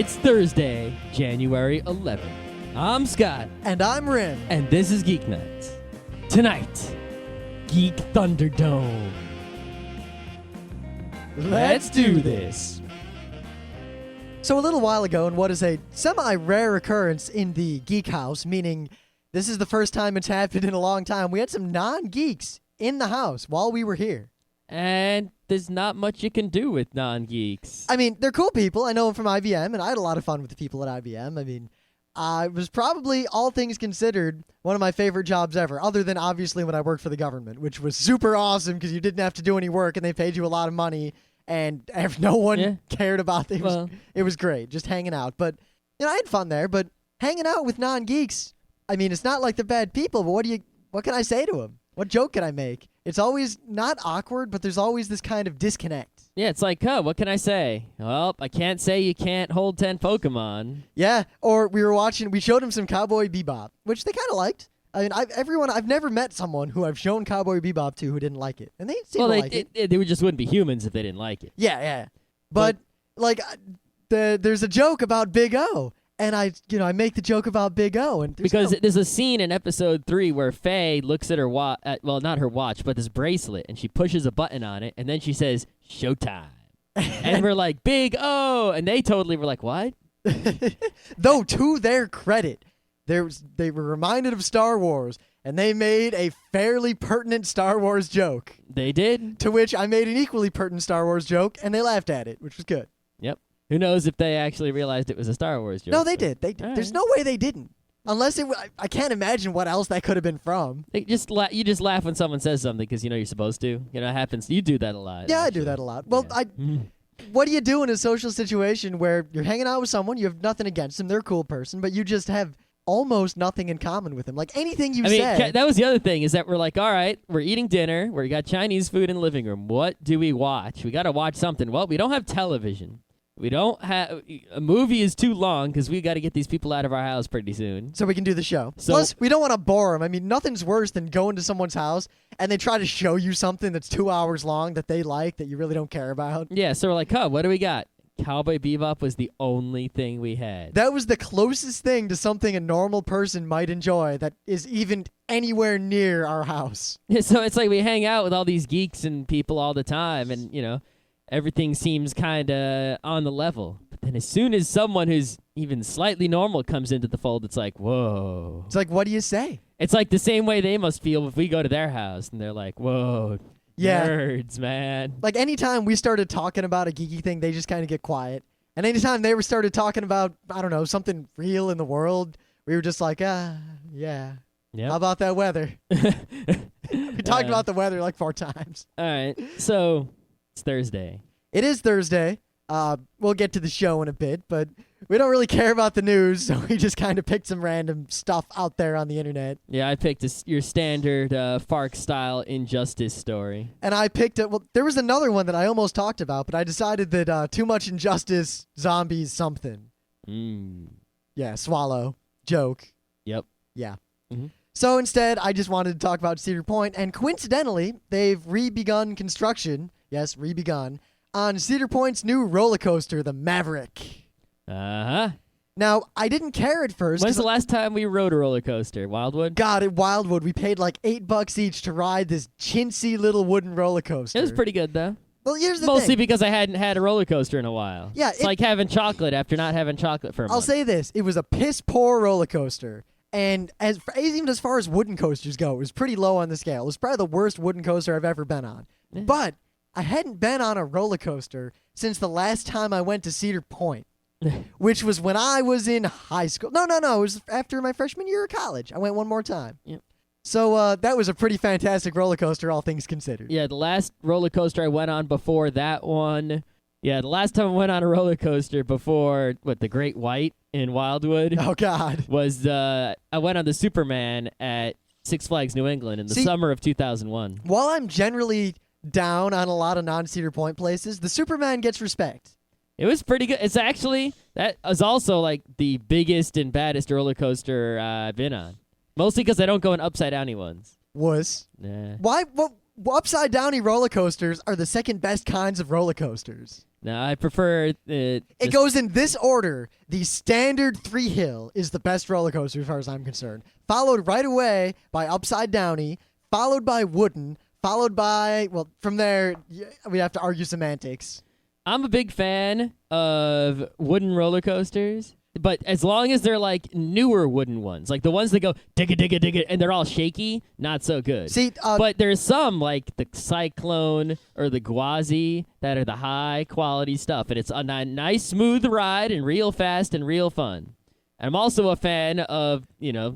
It's Thursday, January 11th. I'm Scott. And I'm Rim. And this is Geeknights. Tonight, Geek Thunderdome. Let's do this. So a little while ago, in what is a semi-rare occurrence in the Geek House, meaning this is the first time it's happened in a long time, we had some non-geeks in the house while we were here. And there's not much you can do with non-geeks. I mean, they're cool people. I know them from IBM, and I had a lot of fun with the people at IBM. I mean, it was probably, all things considered, one of my favorite jobs ever, other than obviously when I worked for the government, which was super awesome because you didn't have to do any work and they paid you a lot of money, and no one cared about it. It was great, just hanging out. But, you know, I had fun there, but hanging out with non-geeks, I mean, it's not like they're bad people, but what can I say to them? What joke can I make? It's always not awkward, but there's always this kind of disconnect. Yeah, it's like, what can I say? Well, I can't say you can't hold 10 Pokemon. Yeah, or we showed them some Cowboy Bebop, which they kind of liked. I mean, I've never met someone who I've shown Cowboy Bebop to who didn't like it. And they seemed to like it. They just wouldn't be humans if they didn't like it. Yeah. But there's a joke about Big O. And I make the joke about Big O, and there's a scene in episode 3 where Faye looks at her not her watch, but this bracelet, and she pushes a button on it, and then she says "Showtime," and we're like Big O, and they totally were like, "What?" Though to their credit, they were reminded of Star Wars, and they made a fairly pertinent Star Wars joke. They did. To which I made an equally pertinent Star Wars joke, and they laughed at it, which was good. Yep. Who knows if they actually realized it was a Star Wars joke? No, they did. They did. All There's right. no way they didn't. Unless I can't imagine what else that could have been from. You just laugh when someone says something because you're supposed to. You know, it happens. You do that a lot. Yeah, actually. I do that a lot. Well, yeah. What do you do in a social situation where you're hanging out with someone, you have nothing against them, they're a cool person, but you just have almost nothing in common with them? Like anything you said. That was the other thing, is that we're like, all right, we're eating dinner, we got Chinese food in the living room. What do we watch? We got to watch something. Well, we don't have television. We don't have a movie is too long because we got to get these people out of our house pretty soon. So we can do the show. So, plus, we don't want to bore them. I mean, nothing's worse than going to someone's house and they try to show you something that's 2 hours long that they like that you really don't care about. Yeah, so we're like, what do we got? Cowboy Bebop was the only thing we had. That was the closest thing to something a normal person might enjoy that is even anywhere near our house. Yeah, so it's like we hang out with all these geeks and people all the time, and, everything seems kind of on the level. But then as soon as someone who's even slightly normal comes into the fold, it's like, whoa. It's like, what do you say? It's like the same way they must feel if we go to their house, and they're like, whoa, nerds, man. Like, anytime we started talking about a geeky thing, they just kind of get quiet. And anytime they started talking about, I don't know, something real in the world, we were just like, yeah. Yep. How about that weather? We talked about the weather like 4 times. All right, so it's Thursday. It is Thursday. We'll get to the show in a bit, but we don't really care about the news, so we just kind of picked some random stuff out there on the internet. Yeah, I picked your standard Fark-style injustice story. And I picked it. Well, there was another one that I almost talked about, but I decided that too much injustice, zombies, something. Yeah, swallow. Joke. Yep. Yeah. Mm-hmm. So instead, I just wanted to talk about Cedar Point, and coincidentally, they've re-begun construction. Yes, re-begun. On Cedar Point's new roller coaster, the Maverick. Uh-huh. Now, I didn't care at first. When's the last time we rode a roller coaster? Wildwood? God, at Wildwood, we paid like $8 each to ride this chintzy little wooden roller coaster. It was pretty good, though. Well, here's the Mostly thing. because I hadn't had a roller coaster in a while. Yeah, it's like having chocolate after not having chocolate for a month. I'll say this. It was a piss-poor roller coaster. And even as far as wooden coasters go, it was pretty low on the scale. It was probably the worst wooden coaster I've ever been on. Yeah. But I hadn't been on a roller coaster since the last time I went to Cedar Point, which was when I was in high school. No. It was after my freshman year of college. I went one more time. Yep. So that was a pretty fantastic roller coaster, all things considered. Yeah, the last roller coaster I went on before that one. Yeah, the last time I went on a roller coaster before, the Great White in Wildwood. Oh, God. Was I went on the Superman at Six Flags New England in the summer of 2001. While I'm generally down on a lot of non-Cedar Point places, the Superman gets respect. It was pretty good. It's actually, that is also like the biggest and baddest roller coaster I've been on. Mostly because I don't go in upside-downy ones. Nah. Why? Upside-downy roller coasters are the second best kinds of roller coasters. No, I prefer It goes in this order. The standard 3-hill is the best roller coaster as far as I'm concerned. Followed right away by Upside Downy, followed by Wooden, followed by, well, from there, we have to argue semantics. I'm a big fan of wooden roller coasters, but as long as they're like newer wooden ones, like the ones that go digga digga digga and they're all shaky, not so good. See, but there's some like the Cyclone or the Gwazi that are the high quality stuff, and it's a nice smooth ride and real fast and real fun. And I'm also a fan of,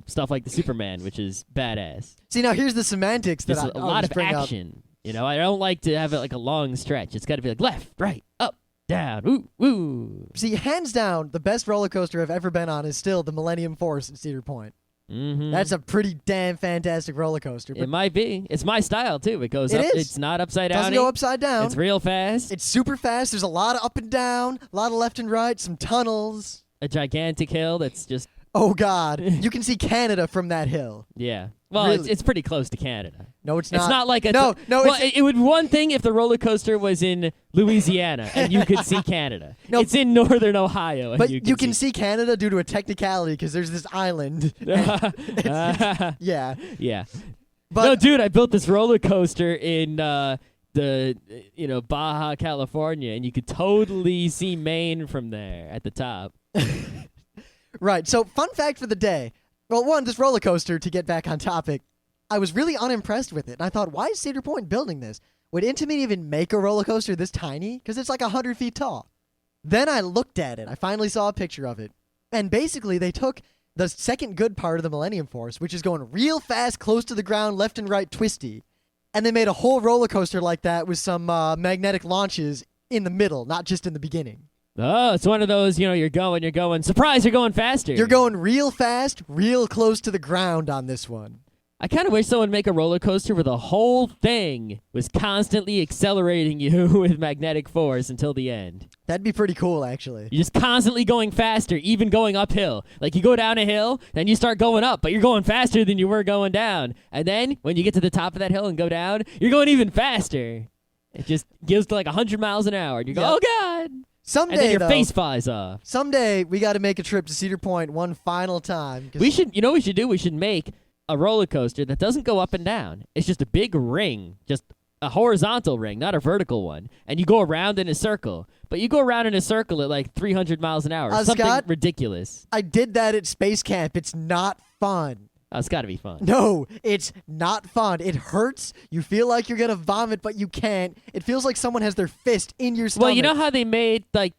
stuff like the Superman, which is badass. See, now here's the semantics that There's a lot of action. I don't like to have it like a long stretch. It's got to be like left, right, up, down, woo, woo. See, hands down, the best roller coaster I've ever been on is still the Millennium Force at Cedar Point. Mm-hmm. That's a pretty damn fantastic roller coaster. It might be. It's my style, too. It goes it up. Is. It's not upside down. Doesn't go upside down. It's real fast. It's super fast. There's a lot of up and down, a lot of left and right, some tunnels. A gigantic hill that's just... Oh, God. You can see Canada from that hill. Yeah. Well, really? it's pretty close to Canada. No, it's not. It's not like a... No. Well, it would be one thing if the roller coaster was in Louisiana and you could see Canada. No, it's in northern Ohio. And but you can see Canada due to a technicality because there's this island. Yeah. Yeah. But, no, dude, I built this roller coaster in Baja California, and you could totally see Maine from there at the top. Right. So, fun fact for the day. Well, one, this roller coaster, to get back on topic, I was really unimpressed with it. And I thought, why is Cedar Point building this? Would Intamin even make a roller coaster this tiny? Because it's like 100 feet tall. Then I looked at it. I finally saw a picture of it. And basically, they took the second good part of the Millennium Force, which is going real fast, close to the ground, left and right, twisty. And they made a whole roller coaster like that with some magnetic launches in the middle, not just in the beginning. Oh, it's one of those, you're going, surprise, you're going faster. You're going real fast, real close to the ground on this one. I kind of wish someone would make a roller coaster where the whole thing was constantly accelerating you with magnetic force until the end. That'd be pretty cool, actually. You're just constantly going faster, even going uphill. Like you go down a hill, then you start going up, but you're going faster than you were going down. And then when you get to the top of that hill and go down, you're going even faster. It just gives to like 100 miles an hour. And you go, oh, God. Someday, and then your though, face flies off. Someday, we got to make a trip to Cedar Point one final time. We should do? We should make a roller coaster that doesn't go up and down. It's just a big ring, just a horizontal ring, not a vertical one. And you go around in a circle. But you go around in a circle at like 300 miles an hour. Something Scott, ridiculous. I did that at space camp. It's not fun. Oh, it's got to be fun. No, it's not fun. It hurts. You feel like you're going to vomit, but you can't. It feels like someone has their fist in your stomach. Well, you know how they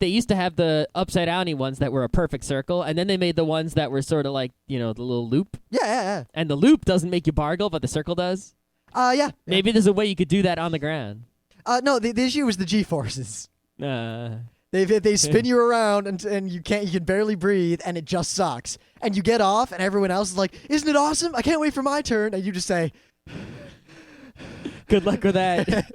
used to have the upside downy ones that were a perfect circle, and then they made the ones that were sort of like, the little loop? Yeah. And the loop doesn't make you bargle, but the circle does? Yeah. Maybe there's a way you could do that on the ground. No, the issue was the G-forces. They spin you around and you can barely breathe and it just sucks. And you get off and everyone else is like, "Isn't it awesome? I can't wait for my turn." And you just say, "Good luck with that."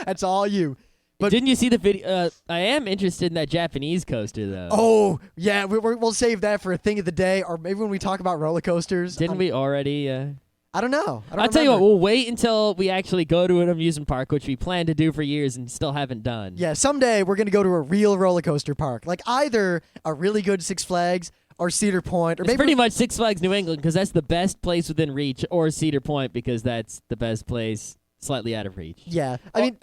That's all you. But didn't you see the video? I am interested in that Japanese coaster though. Oh yeah, we'll save that for a thing of the day, or maybe when we talk about roller coasters. Didn't we already? I don't know. I'll tell you what, we'll wait until we actually go to an amusement park, which we plan to do for years and still haven't done. Yeah, someday we're going to go to a real roller coaster park. Like either a really good Six Flags or Cedar Point. Or it's pretty much Six Flags New England because that's the best place within reach, or Cedar Point because that's the best place slightly out of reach. Yeah. I mean,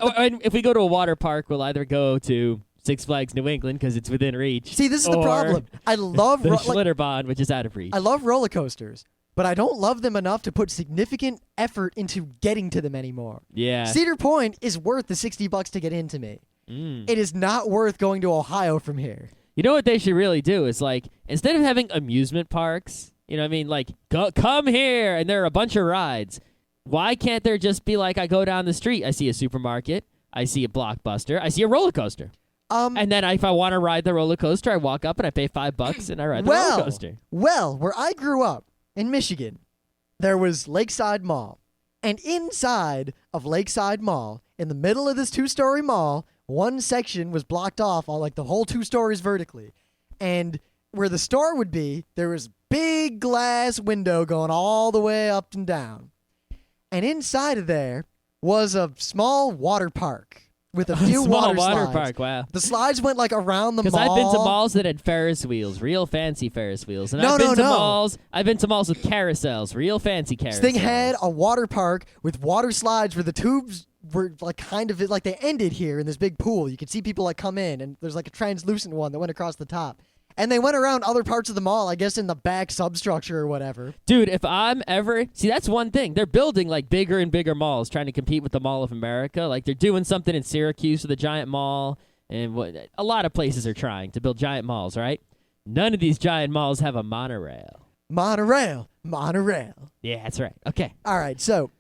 if we go to a water park, we'll either go to Six Flags New England because it's within reach. See, this is the problem. I love the Schlitterbahn, which is out of reach. I love roller coasters. But I don't love them enough to put significant effort into getting to them anymore. Yeah. Cedar Point is worth the $60 to get into me. It is not worth going to Ohio from here. You know what they should really do is like instead of having amusement parks, come here and there are a bunch of rides. Why can't there just be like I go down the street, I see a supermarket, I see a Blockbuster, I see a roller coaster. And then if I want to ride the roller coaster, I walk up and I pay $5 and I ride the roller coaster. Well, where I grew up, in Michigan, there was Lakeside Mall. And inside of Lakeside Mall, in the middle of this 2-story mall, one section was blocked off, all like the whole 2 stories vertically. And where the store would be, there was big glass window going all the way up and down. And inside of there was a small water park. with a few Small water slides. park, wow. The slides went like around the Because mall. I've been to malls that had Ferris wheels, real fancy Ferris wheels. And No, I've been no, to no. malls. I've been to malls with carousels, real fancy carousels. This thing had a water park with water slides where the tubes were like kind of like they ended here in this big pool. You could see people like come in, and there's like a translucent one that went across the top. And they went around other parts of the mall, I guess in the back substructure or whatever. Dude, if I'm ever... See, that's one thing. They're building, like, bigger and bigger malls, trying to compete with the Mall of America. Like, they're doing something in Syracuse with a giant mall. And a lot of places are trying to build giant malls, right? None of these giant malls have a monorail. Monorail. Yeah, that's right. Okay. All right, so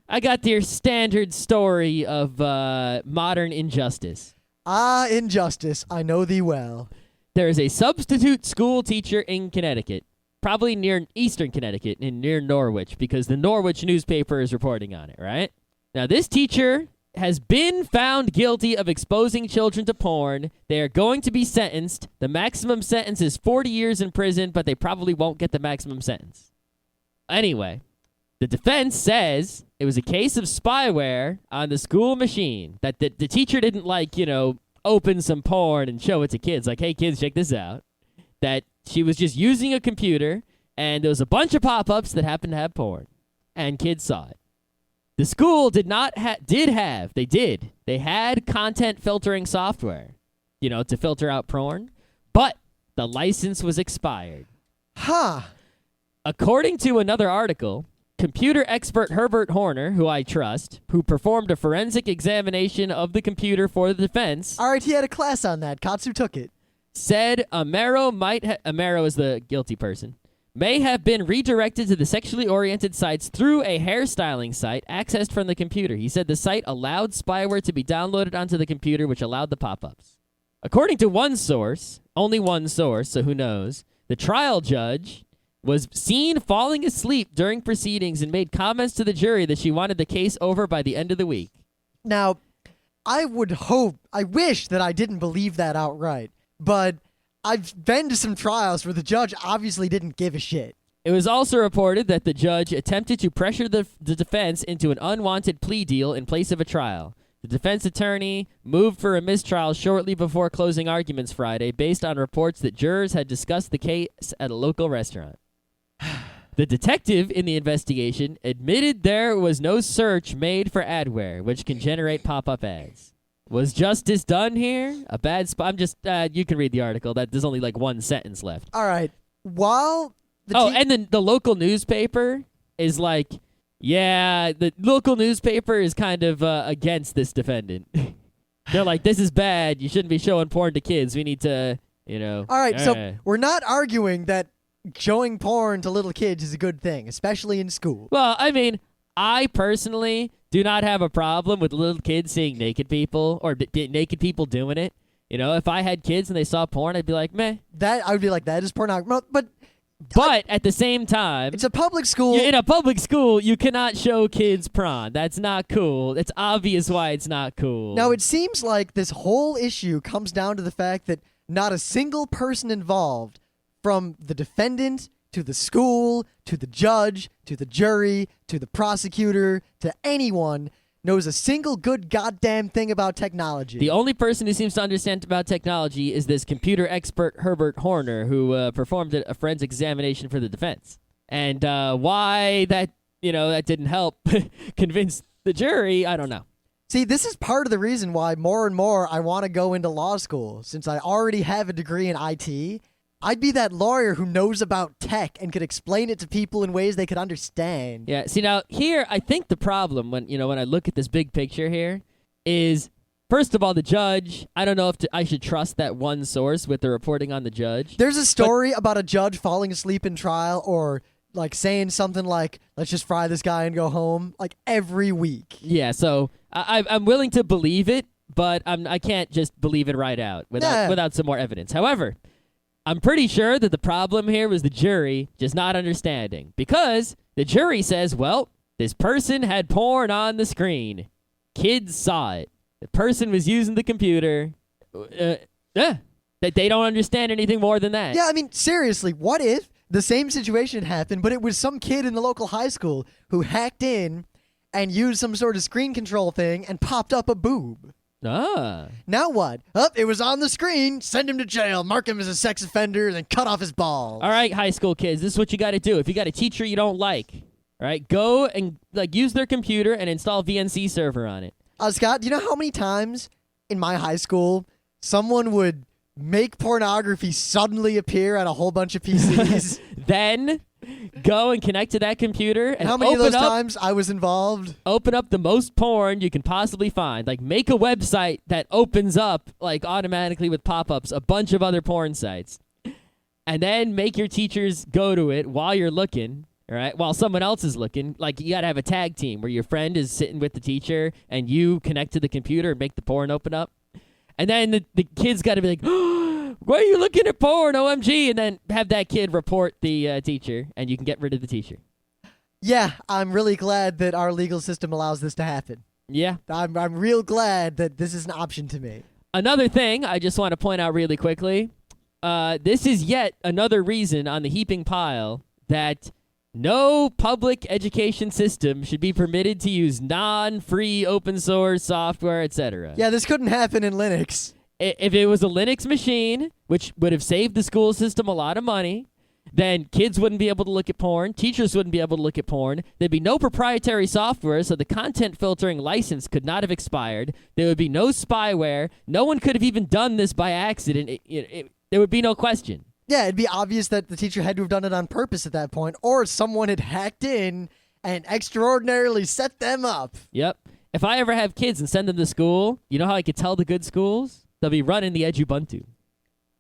I got your standard story of modern injustice. Injustice, I know thee well. There is a substitute school teacher in Connecticut, probably near eastern Connecticut and near Norwich, because the Norwich newspaper is reporting on it, right? Now, this teacher has been found guilty of exposing children to porn. They are going to be sentenced. The maximum sentence is 40 years in prison, but they probably won't get the maximum sentence. Anyway, the defense says it was a case of spyware on the school machine, that the teacher didn't, like, open some porn and show it to kids. Like, hey, kids, check this out. That she was just using a computer, and there was a bunch of pop-ups that happened to have porn, and kids saw it. The school They had content filtering software, to filter out porn, but the license was expired. Huh. According to another article, computer expert Herbert Horner, who I trust, who performed a forensic examination of the computer for the defense... All right, he had a class on that. Katsu took it. ...said Amaro is the guilty person, may have been redirected to the sexually oriented sites through a hairstyling site accessed from the computer. He said the site allowed spyware to be downloaded onto the computer, which allowed the pop-ups. According to one source, only one source, so who knows, the trial judge was seen falling asleep during proceedings and made comments to the jury that she wanted the case over by the end of the week. Now, I wish that I didn't believe that outright, but I've been to some trials where the judge obviously didn't give a shit. It was also reported that the judge attempted to pressure the defense into an unwanted plea deal in place of a trial. The defense attorney moved for a mistrial shortly before closing arguments Friday based on reports that jurors had discussed the case at a local restaurant. The detective in the investigation admitted there was no search made for adware, which can generate pop-up ads. Was justice done here? A bad spot? I'm just, you can read the article. There's only like one sentence left. All right. While and then the local newspaper is like, yeah, the local newspaper is kind of against this defendant. They're like, this is bad. You shouldn't be showing porn to kids. We need to, All right, so we're not arguing that showing porn to little kids is a good thing, especially in school. Well, I mean, I personally do not have a problem with little kids seeing naked people or naked people doing it. If I had kids and they saw porn, I'd be like, meh. I would be like, that is pornography. But at the same time, it's a public school. In a public school, you cannot show kids porn. That's not cool. It's obvious why it's not cool. Now, it seems like this whole issue comes down to the fact that not a single person involved, from the defendant to the school to the judge to the jury to the prosecutor to anyone, knows a single good goddamn thing about technology. The only person who seems to understand about technology is this computer expert Herbert Horner, who performed a forensic examination for the defense. And why that didn't help convince the jury, I don't know. See, this is part of the reason why more and more I want to go into law school. Since I already have a degree in IT, I'd be that lawyer who knows about tech and could explain it to people in ways they could understand. Yeah, see, now, here, I think the problem when I look at this big picture here is, first of all, the judge, I don't know if I should trust that one source with the reporting on the judge. There's a story about a judge falling asleep in trial or, like, saying something like, let's just fry this guy and go home, like, every week. Yeah, so I'm willing to believe it, but I can't just believe it right out without some more evidence. However, I'm pretty sure that the problem here was the jury just not understanding, because the jury says, well, this person had porn on the screen. Kids saw it. The person was using the computer. That they don't understand anything more than that. Yeah, I mean, seriously, what if the same situation happened, but it was some kid in the local high school who hacked in and used some sort of screen control thing and popped up a boob? Ah. Now what? It was on the screen. Send him to jail. Mark him as a sex offender, then cut off his balls. All right, high school kids, this is what you got to do. If you got a teacher you don't like, all right, go and use their computer and install VNC server on it. Scott, do you know how many times in my high school someone would make pornography suddenly appear on a whole bunch of PCs? Then go and connect to that computer and how many of open those up, times I was involved? open up the most porn you can possibly find. Like, make a website that opens up, like, automatically with pop-ups, a bunch of other porn sites. And then make your teachers go to it while you're looking, all right, while someone else is looking. Like, you got to have a tag team where your friend is sitting with the teacher and you connect to the computer and make the porn open up. And then the kid's got to be like, oh, why are you looking at porn, OMG? And then have that kid report the teacher, and you can get rid of the teacher. Yeah, I'm really glad that our legal system allows this to happen. Yeah. I'm real glad that this is an option to me. Another thing I just want to point out really quickly, this is yet another reason on the heaping pile that no public education system should be permitted to use non-free open source software, etc. Yeah, this couldn't happen in Linux. If it was a Linux machine, which would have saved the school system a lot of money, then kids wouldn't be able to look at porn, teachers wouldn't be able to look at porn, there'd be no proprietary software, so the content filtering license could not have expired, there would be no spyware, no one could have even done this by accident, there would be no question. Yeah, it'd be obvious that the teacher had to have done it on purpose at that point, or someone had hacked in and extraordinarily set them up. Yep. If I ever have kids and send them to school, you know how I could tell the good schools? They'll be running the Edubuntu.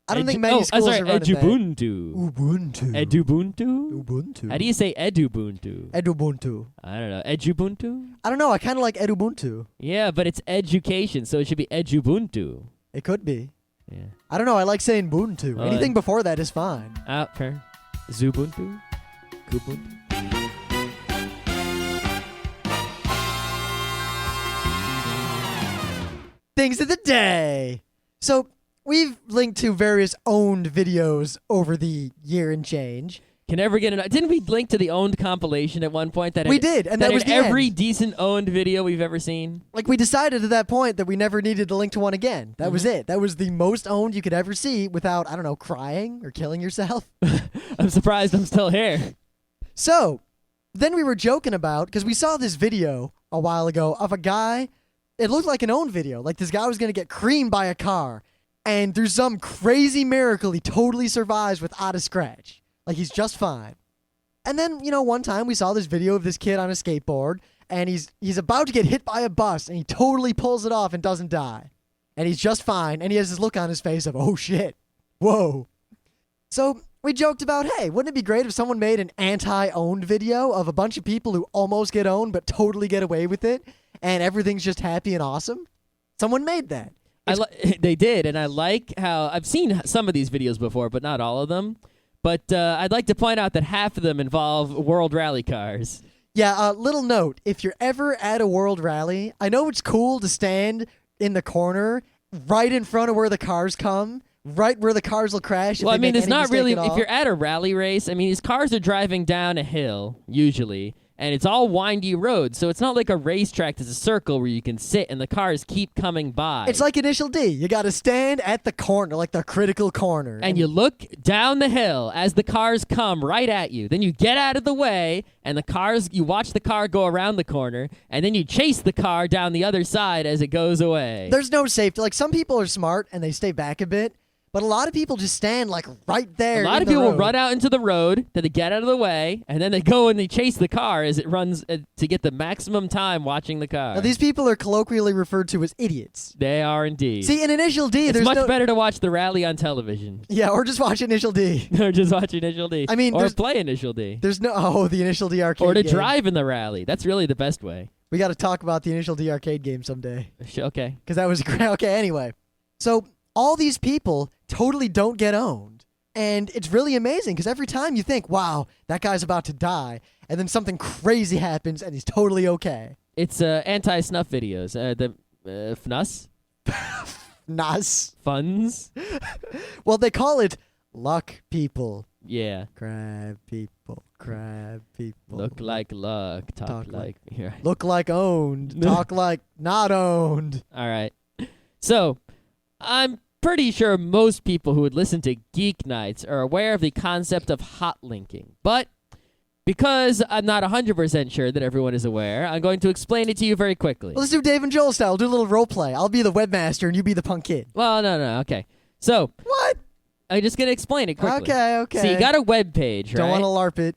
I don't think many schools are running Edubuntu. Ubuntu. Edubuntu? Ubuntu. How do you say Edubuntu? Edubuntu. I don't know. Edubuntu? I don't know. I kind of like Edubuntu. Yeah, but it's education, so it should be Edubuntu. It could be. Yeah. I don't know. I like saying Ubuntu. Anything before that is fine. Fair. Zubuntu? Kubuntu? Things of the day. So we've linked to various owned videos over the year and change. Can never get enough. Didn't we link to the owned compilation at one point? We did, and that was had the every end. decent owned video we've ever seen. Like, we decided at that point that we never needed to link to one again. That was it. That was the most owned you could ever see without, I don't know, crying or killing yourself. I'm surprised I'm still here. So, then we were joking about, because we saw this video a while ago of a guy, it looked like an owned video. Like, this guy was going to get creamed by a car. And through some crazy miracle, he totally survives without a scratch. Like, he's just fine. And then, one time we saw this video of this kid on a skateboard, and he's about to get hit by a bus, and he totally pulls it off and doesn't die. And he's just fine, and he has this look on his face of, oh shit, whoa. So we joked about, hey, wouldn't it be great if someone made an anti-owned video of a bunch of people who almost get owned but totally get away with it, and everything's just happy and awesome? Someone made that. They did, and I like how I've seen some of these videos before, but not all of them. But I'd like to point out that half of them involve World Rally cars. Yeah, little note. If you're ever at a World Rally, I know it's cool to stand in the corner right in front of where the cars come, right where the cars will crash. Well, I mean, it's not really, if you're at a rally race, I mean, these cars are driving down a hill, usually, and it's all windy roads, so it's not like a racetrack that's a circle where you can sit and the cars keep coming by. It's like Initial D. You got to stand at the corner, like the critical corner. And you look down the hill as the cars come right at you. Then you get out of the way, and you watch the car go around the corner, and then you chase the car down the other side as it goes away. There's no safety. Like, some people are smart and they stay back a bit, but a lot of people just stand, like, right there. A lot of people will run out into the road, then they get out of the way, and then they go and they chase the car as it runs to get the maximum time watching the car. Now, these people are colloquially referred to as idiots. They are indeed. See, in Initial D, it's much better to watch the rally on television. Yeah, or just watch Initial D. Or just watch Initial D. I mean, or play Initial D. There's the Initial D arcade Or to game. drive in the rally. That's really the best way. We got to talk about the Initial D arcade game someday. Okay. Because that was great. Okay, anyway. So, all these people totally don't get owned. And it's really amazing because every time you think, wow, that guy's about to die, and then something crazy happens and he's totally okay. It's anti-snuff videos. The FNUS? NUS? Funs? Well, they call it luck people. Yeah. Crab people. Crab people. Look like luck. Talk like... Look like owned. Talk like not owned. All right. So, I'm pretty sure most people who would listen to Geek Nights are aware of the concept of hot linking. But because I'm not 100% sure that everyone is aware, I'm going to explain it to you very quickly. Let's do Dave and Joel style. Do a little role play. I'll be the webmaster and you be the punk kid. Well, no, okay. So, What? I'm just going to explain it quickly. Okay. So you got a web page, right? Don't want to LARP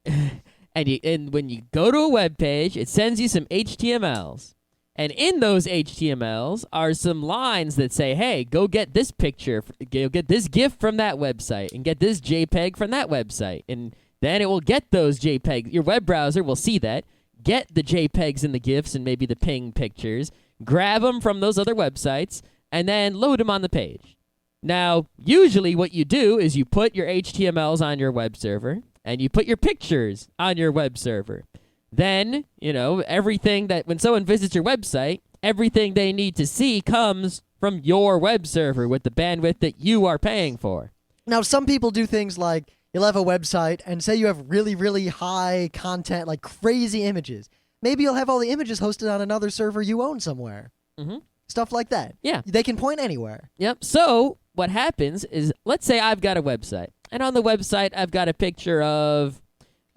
it. And when you go to a web page, it sends you some HTMLs. And in those HTMLs are some lines that say, hey, go get this picture, go get this GIF from that website, and get this JPEG from that website. And then it will get those JPEGs. Your web browser will see that, get the JPEGs and the GIFs and maybe the ping pictures, grab them from those other websites, and then load them on the page. Now, usually what you do is you put your HTMLs on your web server, and you put your pictures on your web server. Then, everything that when someone visits your website, everything they need to see comes from your web server with the bandwidth that you are paying for. Now, some people do things like you'll have a website and say you have really, really high content, like crazy images. Maybe you'll have all the images hosted on another server you own somewhere. Mm-hmm. Stuff like that. Yeah. They can point anywhere. Yep. So what happens is, let's say I've got a website, and on the website I've got a picture of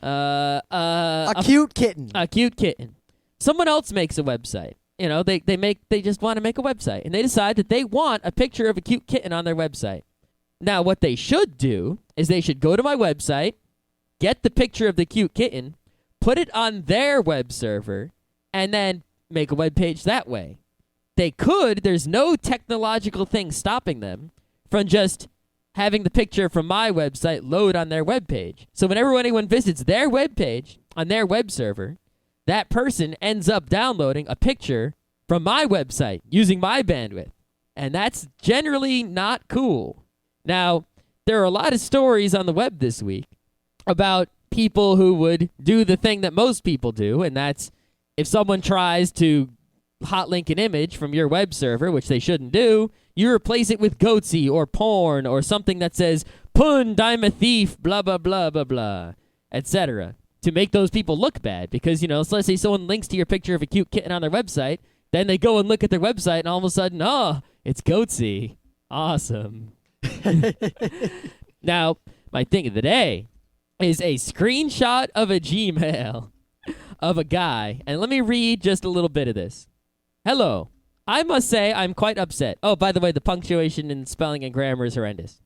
a cute kitten. A cute kitten. Someone else makes a website. They just want to make a website, and they decide that they want a picture of a cute kitten on their website. Now, what they should do is they should go to my website, get the picture of the cute kitten, put it on their web server, and then make a web page that way. They could. There's no technological thing stopping them from just having the picture from my website load on their web page. So whenever anyone visits their web page on their web server, that person ends up downloading a picture from my website using my bandwidth. And that's generally not cool. Now, there are a lot of stories on the web this week about people who would do the thing that most people do, and that's if someone tries to hotlink an image from your web server, which they shouldn't do, you replace it with goatsy or porn or something that says, "Pun, I'm a thief, blah, blah, blah, blah, blah," etc. to make those people look bad. Because, so let's say someone links to your picture of a cute kitten on their website, then they go and look at their website, and all of a sudden, it's goatsy. Awesome. Now, my thing of the day is a screenshot of a Gmail of a guy. And let me read just a little bit of this. Hello. I must say I'm quite upset. Oh, by the way, the punctuation and spelling and grammar is horrendous.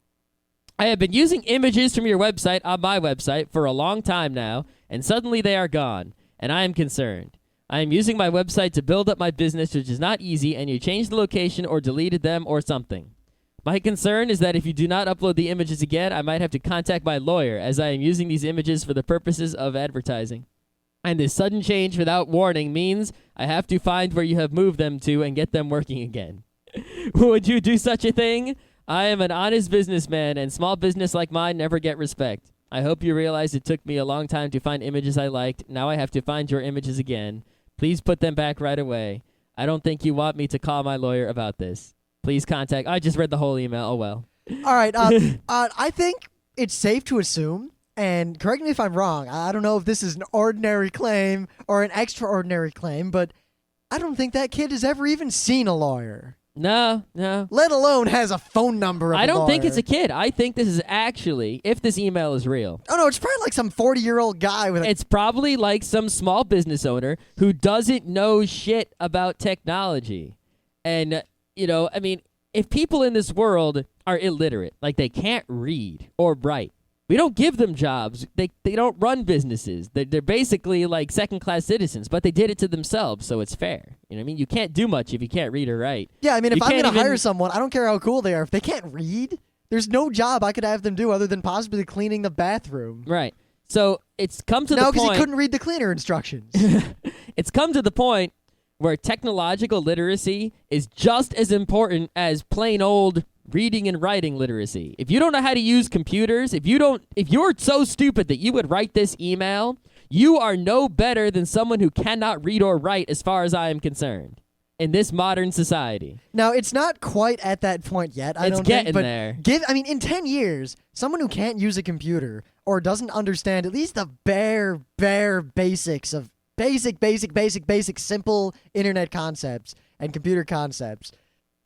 I have been using images from your website on my website for a long time now, and suddenly they are gone, and I am concerned. I am using my website to build up my business, which is not easy, and you changed the location or deleted them or something. My concern is that if you do not upload the images again, I might have to contact my lawyer, as I am using these images for the purposes of advertising. And this sudden change without warning means I have to find where you have moved them to and get them working again. Would you do such a thing? I am an honest businessman, and small business like mine never get respect. I hope you realize it took me a long time to find images I liked. Now I have to find your images again. Please put them back right away. I don't think you want me to call my lawyer about this. Please contact... I just read the whole email. Oh, well. All right. I think it's safe to assume, and correct me if I'm wrong, I don't know if this is an ordinary claim or an extraordinary claim, but I don't think that kid has ever even seen a lawyer. No. Let alone has a phone number of I don't a lawyer. think it's a kid. I think this is actually, if this email is real. Oh, no, it's probably like some 40-year-old guy with a... It's probably like some small business owner who doesn't know shit about technology. And... if people in this world are illiterate, like they can't read or write, we don't give them jobs. They don't run businesses. They're basically like second-class citizens, but they did it to themselves, so it's fair. You know what I mean? You can't do much if you can't read or write. Yeah, if I'm going to hire someone, I don't care how cool they are. If they can't read, there's no job I could have them do other than possibly cleaning the bathroom. Right. So it's come to the point... No, because he couldn't read the cleaner instructions. It's come to the point where technological literacy is just as important as plain old reading and writing literacy. If you don't know how to use computers, if you're so stupid that you would write this email, you are no better than someone who cannot read or write as far as I am concerned in this modern society. Now, it's not quite at that point yet, I don't think. It's getting there. In 10 years, someone who can't use a computer or doesn't understand at least the bare basics of basic, simple internet concepts and computer concepts,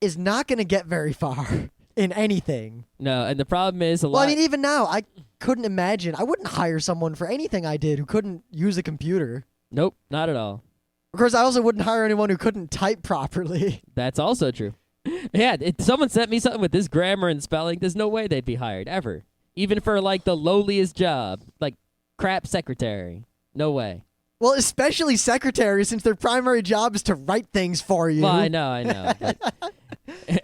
is not going to get very far in anything. No, and the problem is Well, I mean, even now, I couldn't imagine. I wouldn't hire someone for anything I did who couldn't use a computer. Nope, not at all. Of course, I also wouldn't hire anyone who couldn't type properly. That's also true. Yeah, if someone sent me something with this grammar and spelling, there's no way they'd be hired, ever. Even for, like, the lowliest job, like crap secretary. No way. Well, especially secretaries, since their primary job is to write things for you. Well, I know. But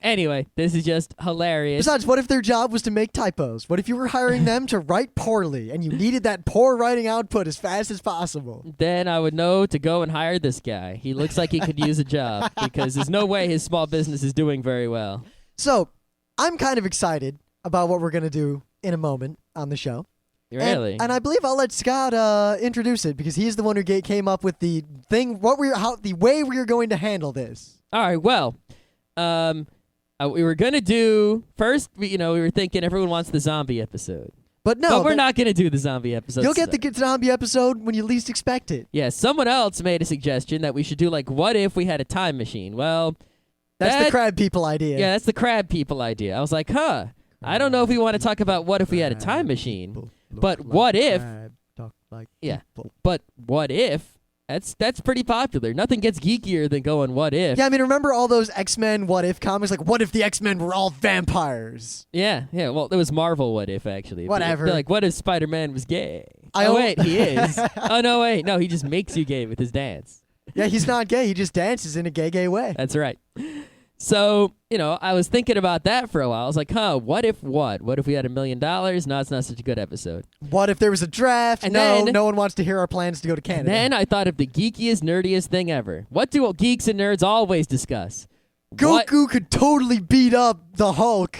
anyway, this is just hilarious. Besides, what if their job was to make typos? What if you were hiring them to write poorly, and you needed that poor writing output as fast as possible? Then I would know to go and hire this guy. He looks like he could use a job, because there's no way his small business is doing very well. So, I'm kind of excited about what we're going to do in a moment on the show. Really? And I believe I'll let Scott introduce it, because he's the one who came up with the thing, the way we are going to handle this. All right, well, we were going to do, first, we were thinking everyone wants the zombie episode. But no. But we're not going to do the zombie episode. You'll get the zombie episode when you least expect it. Yeah, someone else made a suggestion that we should do, like, what if we had a time machine? Well, that's the crab people idea. Yeah, that's the crab people idea. I was like, I don't know if we want to talk about what if we had a time machine. But what if? Yeah. But what if? That's pretty popular. Nothing gets geekier than going what if. Yeah, I mean, remember all those X-Men what if comics? Like, what if the X-Men were all vampires? Yeah. Well, it was Marvel what if, actually. Whatever. Like, what if Spider-Man was gay? Wait, he is. Oh, no, wait. No, he just makes you gay with his dance. Yeah, he's not gay. He just dances in a gay way. That's right. So, I was thinking about that for a while. I was like, what if what? What if we had $1 million? No, it's not such a good episode. What if there was a draft? And no one wants to hear our plans to go to Canada. Then I thought of the geekiest, nerdiest thing ever. What do geeks and nerds always discuss? Goku could totally beat up the Hulk.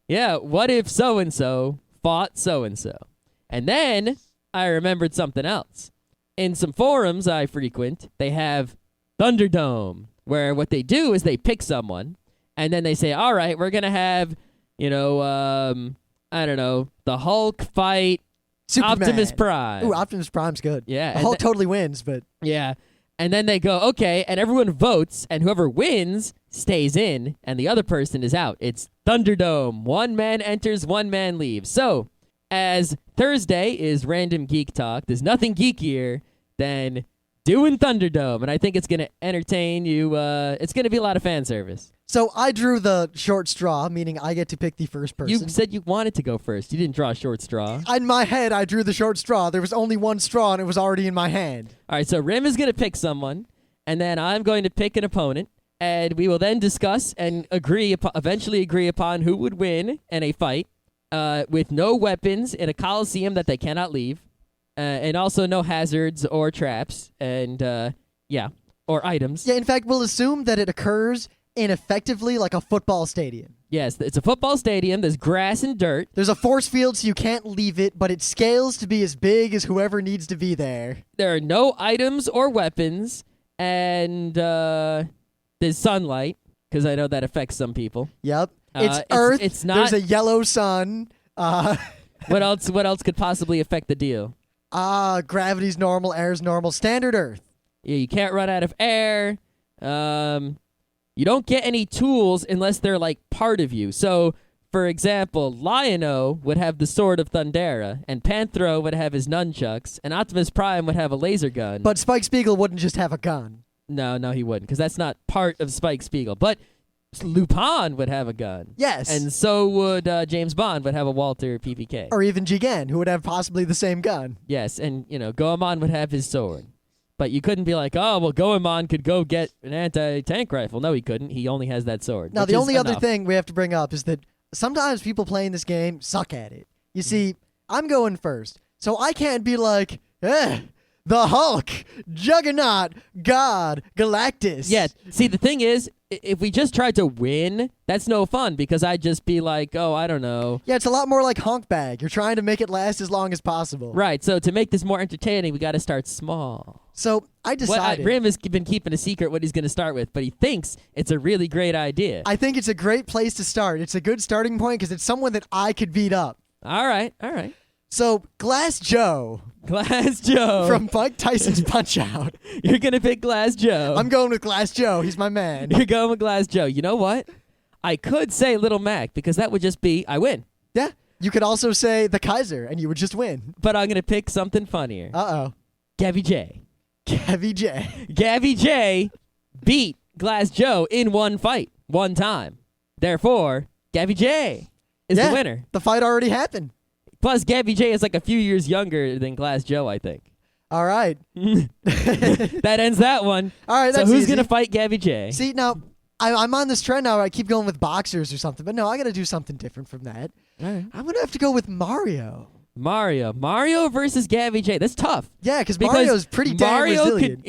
Yeah, what if so-and-so fought so-and-so? And then I remembered something else. In some forums I frequent, they have Thunderdome, where what they do is they pick someone, and then they say, all right, we're going to have, I don't know, the Hulk fight Superman. Optimus Prime. Ooh, Optimus Prime's good. Yeah. The Hulk totally wins, but... Yeah. And then they go, okay, and everyone votes, and whoever wins stays in, and the other person is out. It's Thunderdome. One man enters, one man leaves. So, as Thursday is Random Geek Talk, there's nothing geekier than doing Thunderdome, and I think it's going to entertain you. It's going to be a lot of fan service. So I drew the short straw, meaning I get to pick the first person. You said you wanted to go first. You didn't draw a short straw. In my head, I drew the short straw. There was only one straw, and it was already in my hand. All right, so Rim is going to pick someone, and then I'm going to pick an opponent, and we will then discuss and eventually agree upon who would win in a fight with no weapons in a coliseum that they cannot leave. And also no hazards or traps, and or items. Yeah, in fact, we'll assume that it occurs in effectively like a football stadium. Yes, it's a football stadium. There's grass and dirt. There's a force field, so you can't leave it, but it scales to be as big as whoever needs to be there. There are no items or weapons, and there's sunlight, because I know that affects some people. Yep. It's Earth. It's not. There's a yellow sun. What else could possibly affect the deal? Gravity's normal, air's normal, standard Earth. Yeah, you can't run out of air. You don't get any tools unless they're like part of you. So, for example, Lion-O would have the Sword of Thundera, and Panthro would have his nunchucks, and Optimus Prime would have a laser gun. But Spike Spiegel wouldn't just have a gun. No, he wouldn't, because that's not part of Spike Spiegel. But Lupin would have a gun. Yes. And so would James Bond would have a Walter PPK. Or even Jigen, who would have possibly the same gun. Yes, and, Goemon would have his sword. But you couldn't be like, oh, well, Goemon could go get an anti-tank rifle. No, he couldn't. He only has that sword. Now, the only other thing we have to bring up is that sometimes people playing this game suck at it. You see, I'm going first, so I can't be like, the Hulk, Juggernaut, God, Galactus. Yeah, see, the thing is, if we just tried to win, that's no fun, because I'd just be like, oh, I don't know. Yeah, it's a lot more like Honk Bag. You're trying to make it last as long as possible. Right, so to make this more entertaining, we got to start small. So I decided... Rim has been keeping a secret what he's going to start with, but he thinks it's a really great idea. I think it's a great place to start. It's a good starting point because it's someone that I could beat up. All right. So, Glass Joe. Glass Joe. From Mike Tyson's Punch-Out. You're going to pick Glass Joe. I'm going with Glass Joe. He's my man. You're going with Glass Joe. You know what? I could say Little Mac because that would just be I win. Yeah. You could also say the Kaiser, and you would just win. But I'm going to pick something funnier. Uh-oh. Gabby J. Gabby J. Gabby J beat Glass Joe in one fight, one time. Therefore, Gabby J is the winner. The fight already happened. Plus, Gabby J is like a few years younger than Glass Joe, I think. All right. That ends that one. All right, that's So who's easy. going to fight Gabby J? See, now, I'm on this trend now where I keep going with boxers or something, but no, I got to do something different from that. All right. I'm going to have to go with Mario. Mario versus Gabby J. That's tough. Yeah, because Mario's pretty damn resilient.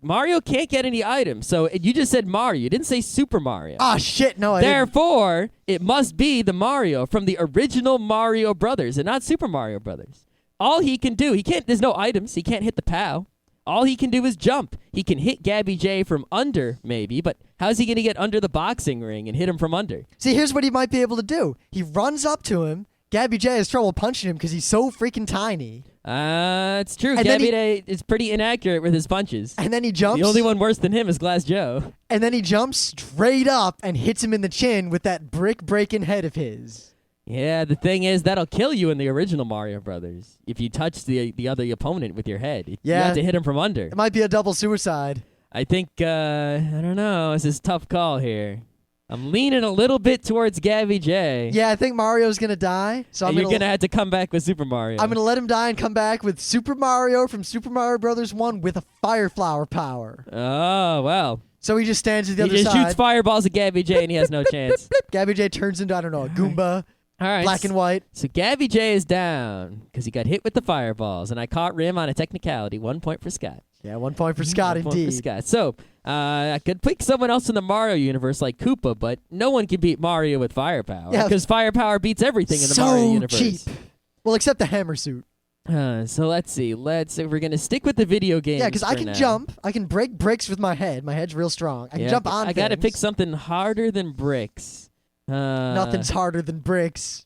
Mario can't get any items. So you just said Mario. You didn't say Super Mario. Ah, shit, no, I didn't. Therefore, it must be the Mario from the original Mario Brothers and not Super Mario Brothers. All he can do, there's no items. He can't hit the POW. All he can do is jump. He can hit Gabby J from under, maybe, but how's he going to get under the boxing ring and hit him from under? See, here's what he might be able to do. He runs up to him. Gabby J has trouble punching him because he's so freaking tiny. It's true. And Gabby J is pretty inaccurate with his punches. And then he jumps. The only one worse than him is Glass Joe. And then he jumps straight up and hits him in the chin with that brick-breaking head of his. Yeah, the thing is, that'll kill you in the original Mario Brothers. If you touch the other opponent with your head. You have to hit him from under. It might be a double suicide. I think, I don't know. This is a tough call here. I'm leaning a little bit towards Gabby J. Yeah, I think Mario's going to die. So you're going to have to come back with Super Mario. I'm going to let him die and come back with Super Mario from Super Mario Brothers 1 with a fire flower power. Oh, well. So he just stands at the other side. He just shoots fireballs at Gabby J and he has no chance. Gabby J turns into, I don't know, a Goomba. All right. Black and white. So Gabby J is down because he got hit with the fireballs, and I caught Rim on a technicality. 1 point for Scott. Yeah, 1 point for Scott, indeed. 1 point for Scott. So I could pick someone else in the Mario universe like Koopa, but no one can beat Mario with firepower because firepower beats everything in the Mario universe. So cheap. Well, except the hammer suit. So let's see. We're going to stick with the video games. Yeah, because I can jump. I can break bricks with my head. My head's real strong. I can jump on I got to pick something harder than bricks. Nothing's harder than bricks.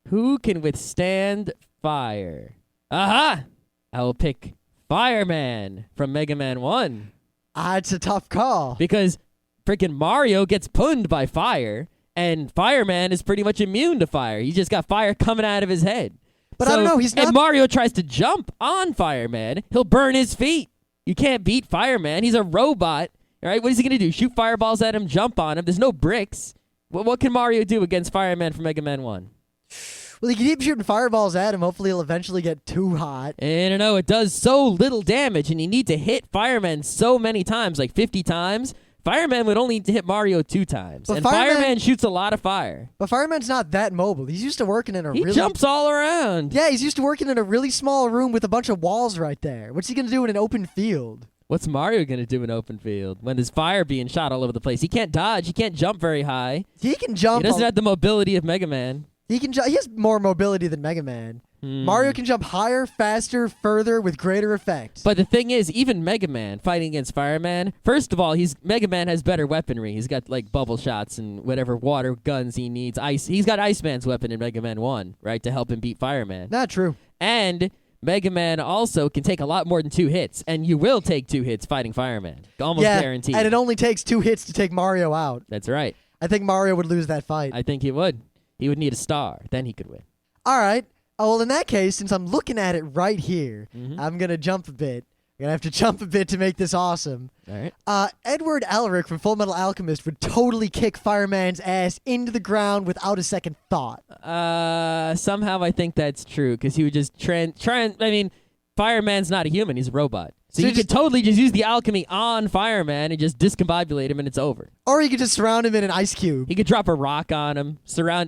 Who can withstand fire? Aha! I will pick Fireman from Mega Man 1. It's a tough call. Because freaking Mario gets punned by fire, and Fireman is pretty much immune to fire. He just got fire coming out of his head. But I don't know, he's not... And Mario tries to jump on Fireman. He'll burn his feet. You can't beat Fireman. He's a robot. All right, what is he going to do? Shoot fireballs at him, jump on him. There's no bricks. What can Mario do against Fireman from Mega Man 1? Well, he can keep shooting fireballs at him. Hopefully, he'll eventually get too hot. And I know it does so little damage, and you need to hit Fireman so many times, like 50 times. Fireman would only hit Mario 2 times. But and Fireman shoots a lot of fire. But Fireman's not that mobile. He's used to working in a He jumps all around. Yeah, he's used to working in a really small room with a bunch of walls right there. What's he going to do in an open field? What's Mario going to do in open field when there's fire being shot all over the place? He can't dodge. He can't jump very high. He can jump. He doesn't have the mobility of Mega Man. He has more mobility than Mega Man. Mario can jump higher, faster, further, with greater effect. But the thing is, even Mega Man fighting against Fireman, first of all, Mega Man has better weaponry. He's got like bubble shots and whatever water guns he needs. He's got Iceman's weapon in Mega Man 1, right, to help him beat Fireman. Not true. And Mega Man also can take a lot more than 2 hits, and you will take 2 hits fighting Fireman. Almost guaranteed. And it only takes 2 hits to take Mario out. That's right. I think Mario would lose that fight. I think he would. He would need a star. Then he could win. All right. Oh, well, in that case, since I'm looking at it right here, I'm going to jump a bit. I'm going to have to jump a bit to make this awesome. All right. Edward Elric from Full Metal Alchemist would totally kick Fireman's ass into the ground without a second thought. Somehow I think that's true, because he would just Fireman's not a human. He's a robot. So you could totally just use the alchemy on Fireman and just discombobulate him and it's over. Or you could just surround him in an ice cube. He could drop a rock on him,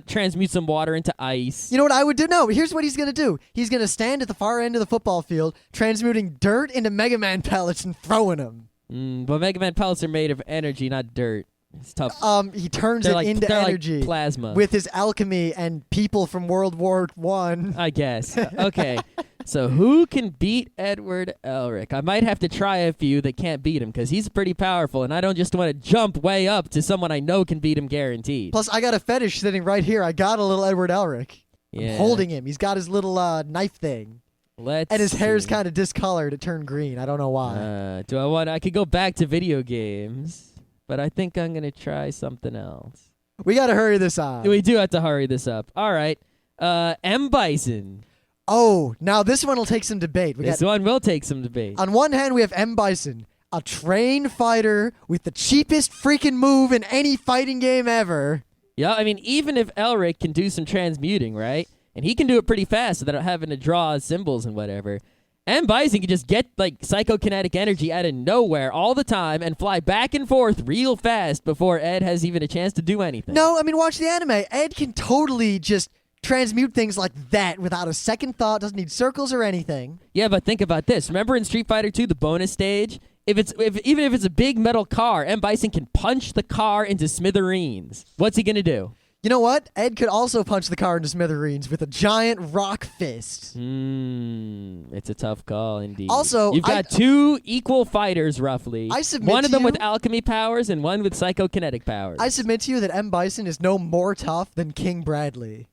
transmute some water into ice. You know what I would do? No, here's what he's going to do. He's going to stand at the far end of the football field, transmuting dirt into Mega Man pellets and throwing them. But Mega Man pellets are made of energy, not dirt. It's tough. He turns it into energy like plasma with his alchemy and people from World War I. I guess. Okay. So who can beat Edward Elric? I might have to try a few that can't beat him because he's pretty powerful, and I don't just want to jump way up to someone I know can beat him guaranteed. Plus, I got a fetish sitting right here. I got a little Edward Elric. Yeah. I'm holding him. He's got his little knife thing. And his hair's kind of discolored. It turned green. I don't know why. I could go back to video games, but I think I'm going to try something else. We got to hurry this on. We do have to hurry this up. All right. M. Bison. Oh, now this one will take some debate. This one will take some debate. On one hand, we have M. Bison, a trained fighter with the cheapest freaking move in any fighting game ever. Yeah, I mean, even if Elric can do some transmuting, right? And he can do it pretty fast without having to draw symbols and whatever. M. Bison can just get, like, psychokinetic energy out of nowhere all the time and fly back and forth real fast before Ed has even a chance to do anything. No, I mean, watch the anime. Ed can totally just transmute things like that without a second thought. Doesn't need circles or anything. Yeah, but think about this. Remember in Street Fighter 2, the bonus stage? Even if it's a big metal car, M. Bison can punch the car into smithereens. What's he going to do? You know what? Ed could also punch the car into smithereens with a giant rock fist. It's a tough call, indeed. Also, you've got two equal fighters, roughly. I submit one of to them you- with alchemy powers and one with psychokinetic powers. I submit to you that M. Bison is no more tough than King Bradley.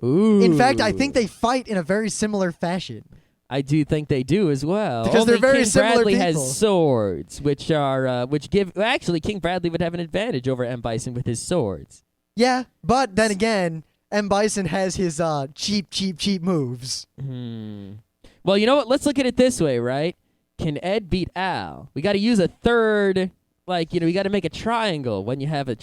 Ooh. In fact, I think they fight in a very similar fashion. I do think they do as well. Because Only they're very King similar Bradley people. has swords, which give. Actually, King Bradley would have an advantage over M. Bison with his swords. Yeah, but then again, M. Bison has his cheap moves. Well, you know what? Let's look at it this way, right? Can Ed beat Al? We got to use a third. We got to make a triangle when you have a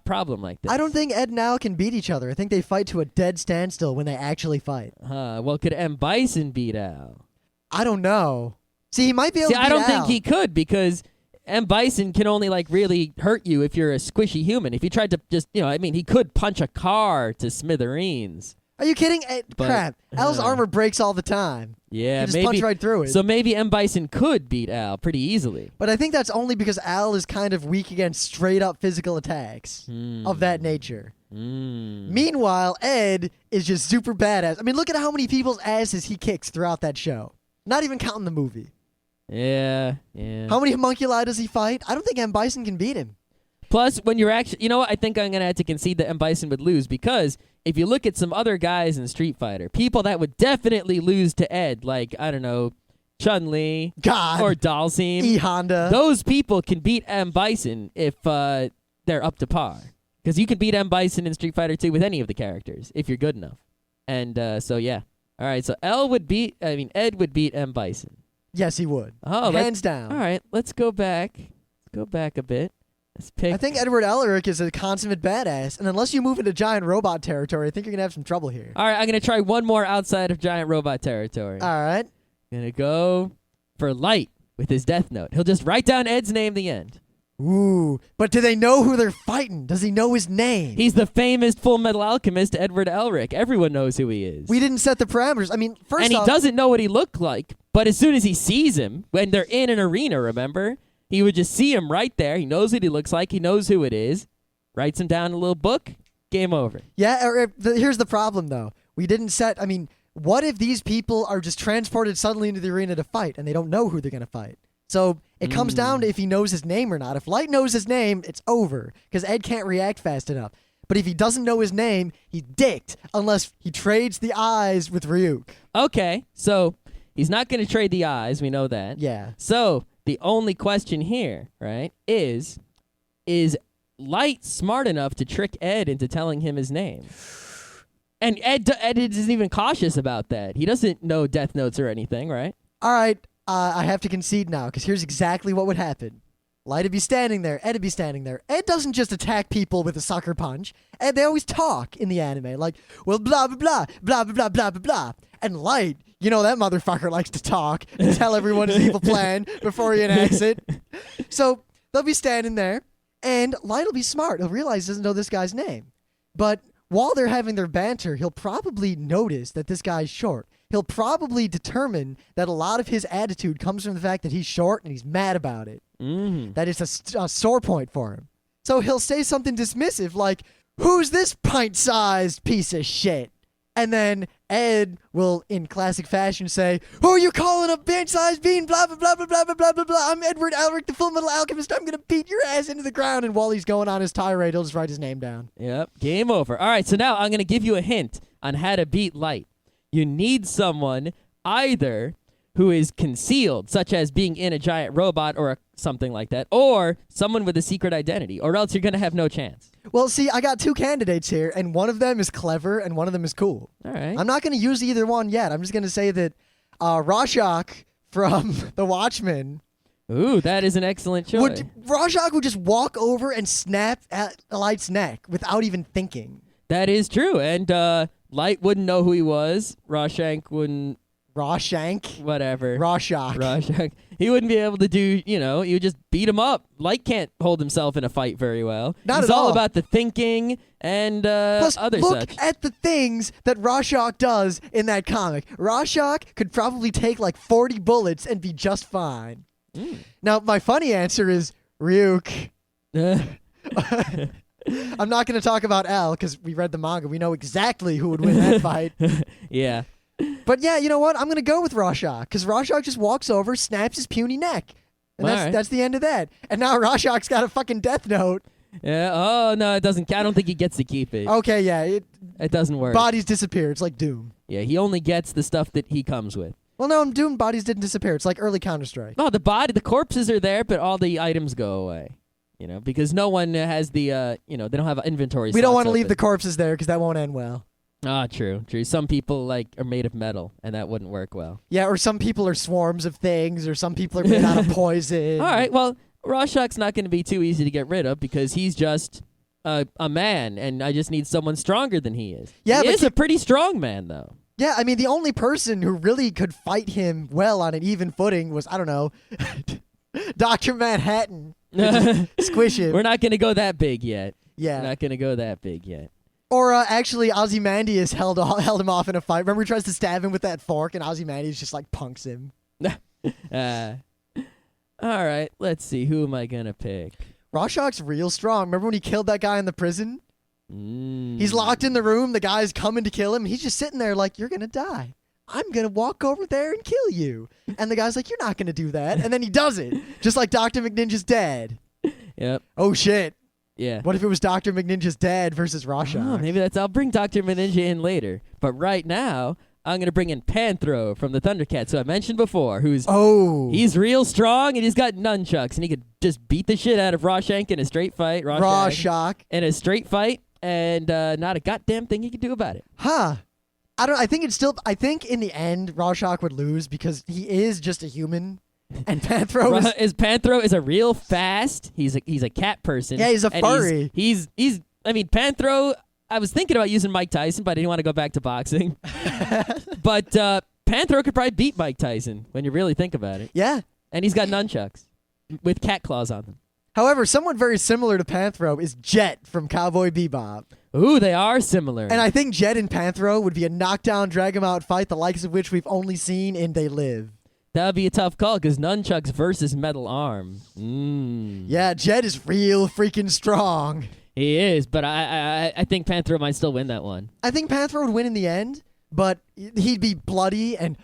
problem like this. I don't think Ed and Al can beat each other. I think they fight to a dead standstill when they actually fight. Well, could M. Bison beat Al? I don't know. See, he might be able to beat I don't Al. think he could because M. Bison can only really hurt you if you're a squishy human. If you tried to just, he could punch a car to smithereens. Are you kidding? But, crap. Al's armor breaks all the time. Yeah, You just maybe punch right through it. So maybe M. Bison could beat Al pretty easily. But I think that's only because Al is kind of weak against straight-up physical attacks of that nature. Meanwhile, Ed is just super badass. I mean, look at how many people's asses he kicks throughout that show. Not even counting the movie. Yeah. How many homunculi does he fight? I don't think M. Bison can beat him. Plus, when you're actually... You know what? I think I'm going to have to concede that M. Bison would lose because if you look at some other guys in Street Fighter, people that would definitely lose to Ed, like, I don't know, Chun-Li God. or Dalsim, E-Honda. those people can beat M. Bison if they're up to par. Because you can beat M. Bison in Street Fighter 2 with any of the characters if you're good enough. And so, yeah. All right, so Ed would beat M. Bison. Yes, he would. Oh, Hands down. All right, let's go back. Let's go back a bit. Let's pick. I think Edward Elric is a consummate badass, and unless you move into giant robot territory, I think you're going to have some trouble here. All right, I'm going to try one more outside of giant robot territory. All right. I'm going to go for Light with his Death Note. He'll just write down Ed's name at the end. Ooh, but do they know who they're fighting? Does he know his name? He's the famous Full Metal Alchemist Edward Elric. Everyone knows who he is. We didn't set the parameters. I mean, first And he off, doesn't know what he looked like, but as soon as he sees him, when they're in an arena, remember? He would just see him right there. He knows what he looks like. He knows who it is. Writes him down in a little book. Game over. Yeah, here's the problem, though. We didn't set... I mean, what if these people are just transported suddenly into the arena to fight, and they don't know who they're going to fight? So it comes down to if he knows his name or not. If Light knows his name, it's over, because Ed can't react fast enough. But if he doesn't know his name, he's dicked, unless he trades the eyes with Ryuk. Okay, so he's not going to trade the eyes. We know that. Yeah. So the only question here, right, is Light smart enough to trick Ed into telling him his name? And Ed isn't even cautious about that. He doesn't know Death Notes or anything, right? All right, I have to concede now, because here's exactly what would happen. Light would be standing there. Ed would be standing there. Ed doesn't just attack people with a sucker punch. Ed, they always talk in the anime, like, well, blah, blah, blah, blah, blah, blah, blah, blah, blah. And Light, you know that motherfucker likes to talk and tell everyone his evil plan before he enacts it. So they'll be standing there, and Light will be smart. He'll realize he doesn't know this guy's name. But while they're having their banter, he'll probably notice that this guy's short. He'll probably determine that a lot of his attitude comes from the fact that he's short and he's mad about it. That it's a sore point for him. So he'll say something dismissive like, "Who's this pint-sized piece of shit?" And then Ed will, in classic fashion, say, "Who are you calling a pint-sized bean? Blah, blah, blah, blah, blah, blah, blah, blah, blah. I'm Edward Elric, the Full Metal Alchemist. I'm going to beat your ass into the ground." And while he's going on his tirade, he'll just write his name down. Yep, game over. All right, so now I'm going to give you a hint on how to beat Light. You need someone either who is concealed, such as being in a giant robot or something like that, or someone with a secret identity, or else you're going to have no chance. Well, see, I got two candidates here, and one of them is clever, and one of them is cool. All right. I'm not going to use either one yet. I'm just going to say that Rorschach from The Watchmen. Ooh, that is an excellent choice. Rorschach would just walk over and snap at Light's neck without even thinking. That is true, and Light wouldn't know who he was. Rorschach wouldn't. Whatever. Rorschach. He wouldn't be able to do, you would just beat him up. Light can't hold himself in a fight very well. He's all all about the thinking and Plus, other look such. at the things that Rorschach does in that comic. Rorschach could probably take like 40 bullets and be just fine. Now, my funny answer is Ryuk. I'm not going to talk about L because we read the manga. We know exactly who would win that fight. Yeah. But yeah, you know what? I'm going to go with Rorschach because Rorschach just walks over, snaps his puny neck. And that's the end of that. And now Rorschach's got a fucking death note. Yeah. Oh, no, it doesn't. I don't think he gets to keep it. Okay, yeah. It doesn't work. Bodies disappear. It's like Doom. Yeah, he only gets the stuff that he comes with. Well, no, in Doom, bodies didn't disappear. It's like early Counter-Strike. No, the corpses are there, but all the items go away. Because no one has the, they don't have inventory. We don't want to leave the corpses there because that won't end well. Ah, true. Some people are made of metal, and that wouldn't work well. Yeah, or some people are swarms of things, or some people are made out of poison. All right, well, Rorschach's not going to be too easy to get rid of because he's just a man, and I just need someone stronger than he is. Yeah, he is a pretty strong man, though. Yeah, I mean, the only person who really could fight him well on an even footing was, I don't know, Dr. Manhattan. Squish him. We're not going to go that big yet. Yeah. We're not going to go that big yet. Or actually, Ozymandias held him off in a fight. Remember he tries to stab him with that fork, and Ozymandias just, punks him. All right, let's see. Who am I going to pick? Rorschach's real strong. Remember when he killed that guy in the prison? He's locked in the room. The guy's coming to kill him. He's just sitting there like, you're going to die. I'm going to walk over there and kill you. And the guy's like, you're not going to do that. And then he does it, just like Dr. McNinja's dad. Yep. Oh, shit. Yeah. What if it was Dr. McNinja's dad versus Rorschach? Oh, maybe I'll bring Dr. McNinja in later. But right now, I'm going to bring in Panthro from the Thundercats, who I mentioned before, he's real strong, and he's got nunchucks, and he could just beat the shit out of Rorschach in a straight fight. Rorschach. In a straight fight, and not a goddamn thing he could do about it. Huh. I think in the end, Rorschach would lose because he is just a human. And Panthro is a real fast. He's a cat person. Yeah, he's a furry. Panthro. I was thinking about using Mike Tyson, but I didn't want to go back to boxing. But Panthro could probably beat Mike Tyson when you really think about it. Yeah, and he's got nunchucks with cat claws on them. However, someone very similar to Panthro is Jet from Cowboy Bebop. Ooh, they are similar. And I think Jet and Panthro would be a knockdown, drag-em-out fight, the likes of which we've only seen in They Live. That would be a tough call because nunchucks versus metal arm. Yeah, Jet is real freaking strong. He is, but I think Panthro might still win that one. I think Panthro would win in the end, but he'd be bloody and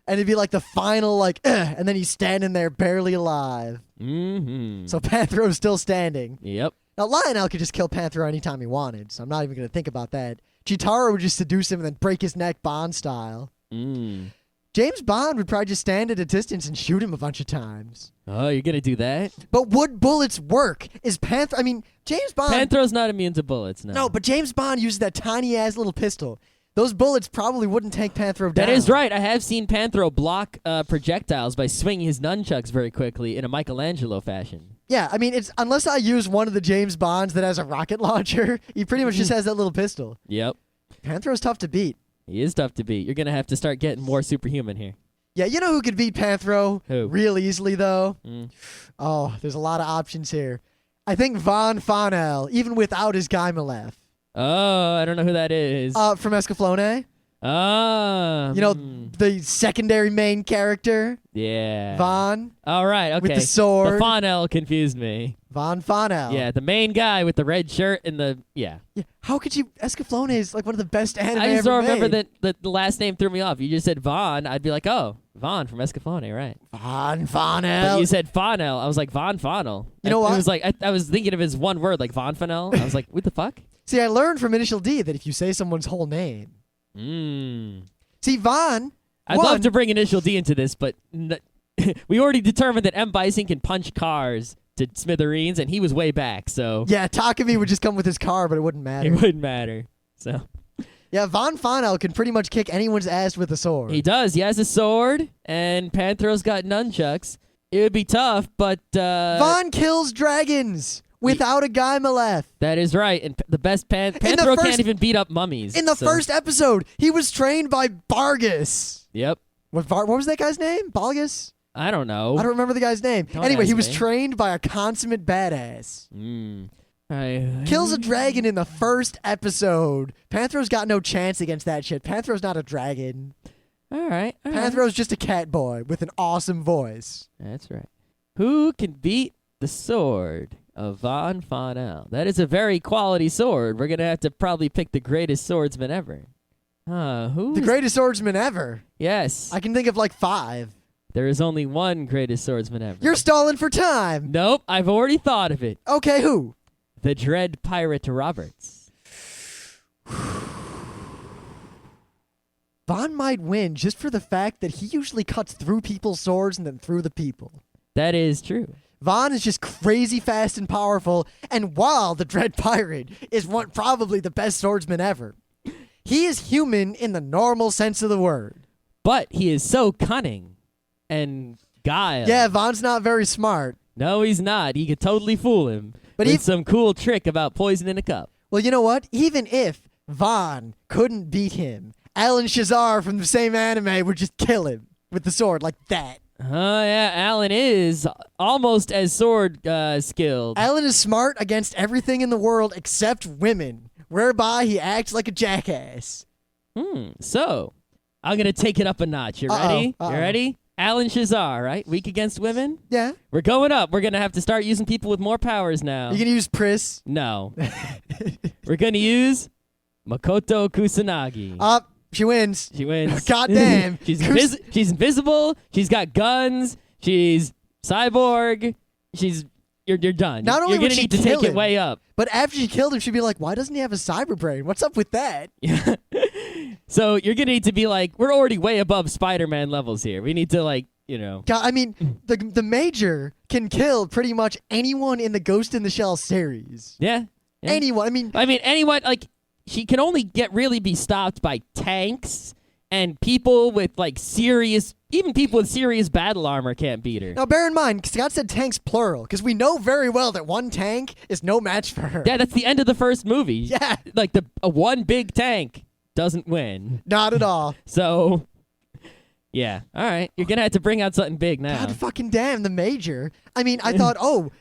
it'd be like the final and then he's standing there barely alive. So Panthro's still standing. Yep. Now Lionel could just kill Panthro anytime he wanted, so I'm not even going to think about that. Chitara would just seduce him and then break his neck Bond style. James Bond would probably just stand at a distance and shoot him a bunch of times. Oh, you're going to do that? But would bullets work? James Bond... Panthro's not immune to bullets, no. No, but James Bond uses that tiny-ass little pistol. Those bullets probably wouldn't take Panthro down. That is right. I have seen Panthro block projectiles by swinging his nunchucks very quickly in a Michelangelo fashion. Yeah, it's unless I use one of the James Bonds that has a rocket launcher, he pretty much just has that little pistol. Yep. Panthro's tough to beat. He is tough to beat. You're going to have to start getting more superhuman here. Yeah, you know who could beat Panthro? Who? Real easily, though? Oh, there's a lot of options here. I think Von Fonel, even without his Guymalef. Oh, I don't know who that is. From Escaflowne. The secondary main character. Yeah. Von. All right, okay. With the sword. The Fonel confused me. Von Fonel. Yeah, the main guy with the red shirt and the, yeah. How could you, Escaflowne is like one of the best anime I just don't ever remember made. that the last name threw me off. You just said Von, I'd be like, oh, Von from Escaflowne, right. Von Fonel. But you said Fonel. I was like, Von Fonel. You know what? It was like, I was thinking of his one word, like Von Fonel. I was like, what the fuck? See, I learned from Initial D that if you say someone's whole name. See, Von. I'd love to bring Initial D into this, but we already determined that M. Bison can punch cars to smithereens, and he was way back, so Yeah, Takumi would just come with his car, but it wouldn't matter. it wouldn't matter. So Yeah, Von Fonel can pretty much kick anyone's ass with a sword. he does. He has a sword, and Panthro's got nunchucks. It would be tough, but Von kills dragons without a Gaimaleth. that is right. And the best Panthro can't even beat up mummies. In the so- first episode, he was trained by Bargus. Yep. What was that guy's name? Balgus? I don't know. I don't remember the guy's name. Don't Anyway, ask he was me. trained by a consummate badass. Kills a dragon in the first episode. Panthro's got no chance against that shit. Panthro's not a dragon. All right. Panthro's just a cat boy with an awesome voice. That's right. Who can beat the sword of Von Fonel? That is a very quality sword. We're going to have to probably pick the greatest swordsman ever. Who? The greatest swordsman ever. Yes. I can think of like 5. There is only one greatest swordsman ever. You're stalling for time. Nope. I've already thought of it. Okay, who? The Dread Pirate Roberts. Von might win just for the fact that he usually cuts through people's swords and then through the people. That is true. Von is just crazy fast and powerful, and while the Dread Pirate is probably the best swordsman ever, he is human in the normal sense of the word. But he is so cunning and guile. Yeah, Von's not very smart. No, he's not. He could totally fool him But with some cool trick about poison in a cup. Well, you know what? Even if Von couldn't beat him, Alan Shazar from the same anime would just kill him with the sword like that. Oh, yeah. Alan is almost as sword skilled. Alan is smart against everything in the world except women, whereby he acts like a jackass. So, I'm going to take it up a notch. You ready? Uh-oh. You ready? Alan Shazar, right? Weak against women? Yeah. We're going up. We're going to have to start using people with more powers now. You can use Pris. No. We're going to use Makoto Kusanagi. She wins. She wins. God damn. She's invisible. She's got guns. She's cyborg. You're done. Not only You're would gonna she need to kill take him, it way up. But after she killed him, she'd be like, why doesn't he have a cyber brain? What's up with that? So you're gonna need to be like, we're already way above Spider-Man levels here. We need to God, I mean, the Major can kill pretty much anyone in the Ghost in the Shell series. Yeah. Anyone. I mean, anyone, she can only really be stopped by tanks and people with even people with serious battle armor can't beat her. Now, bear in mind, Scott said tanks plural, because we know very well that one tank is no match for her. Yeah, that's the end of the first movie. Yeah. One big tank doesn't win. Not at all. So, yeah. All right. You're going to have to bring out something big now. God fucking damn, the Major. I mean, I thought,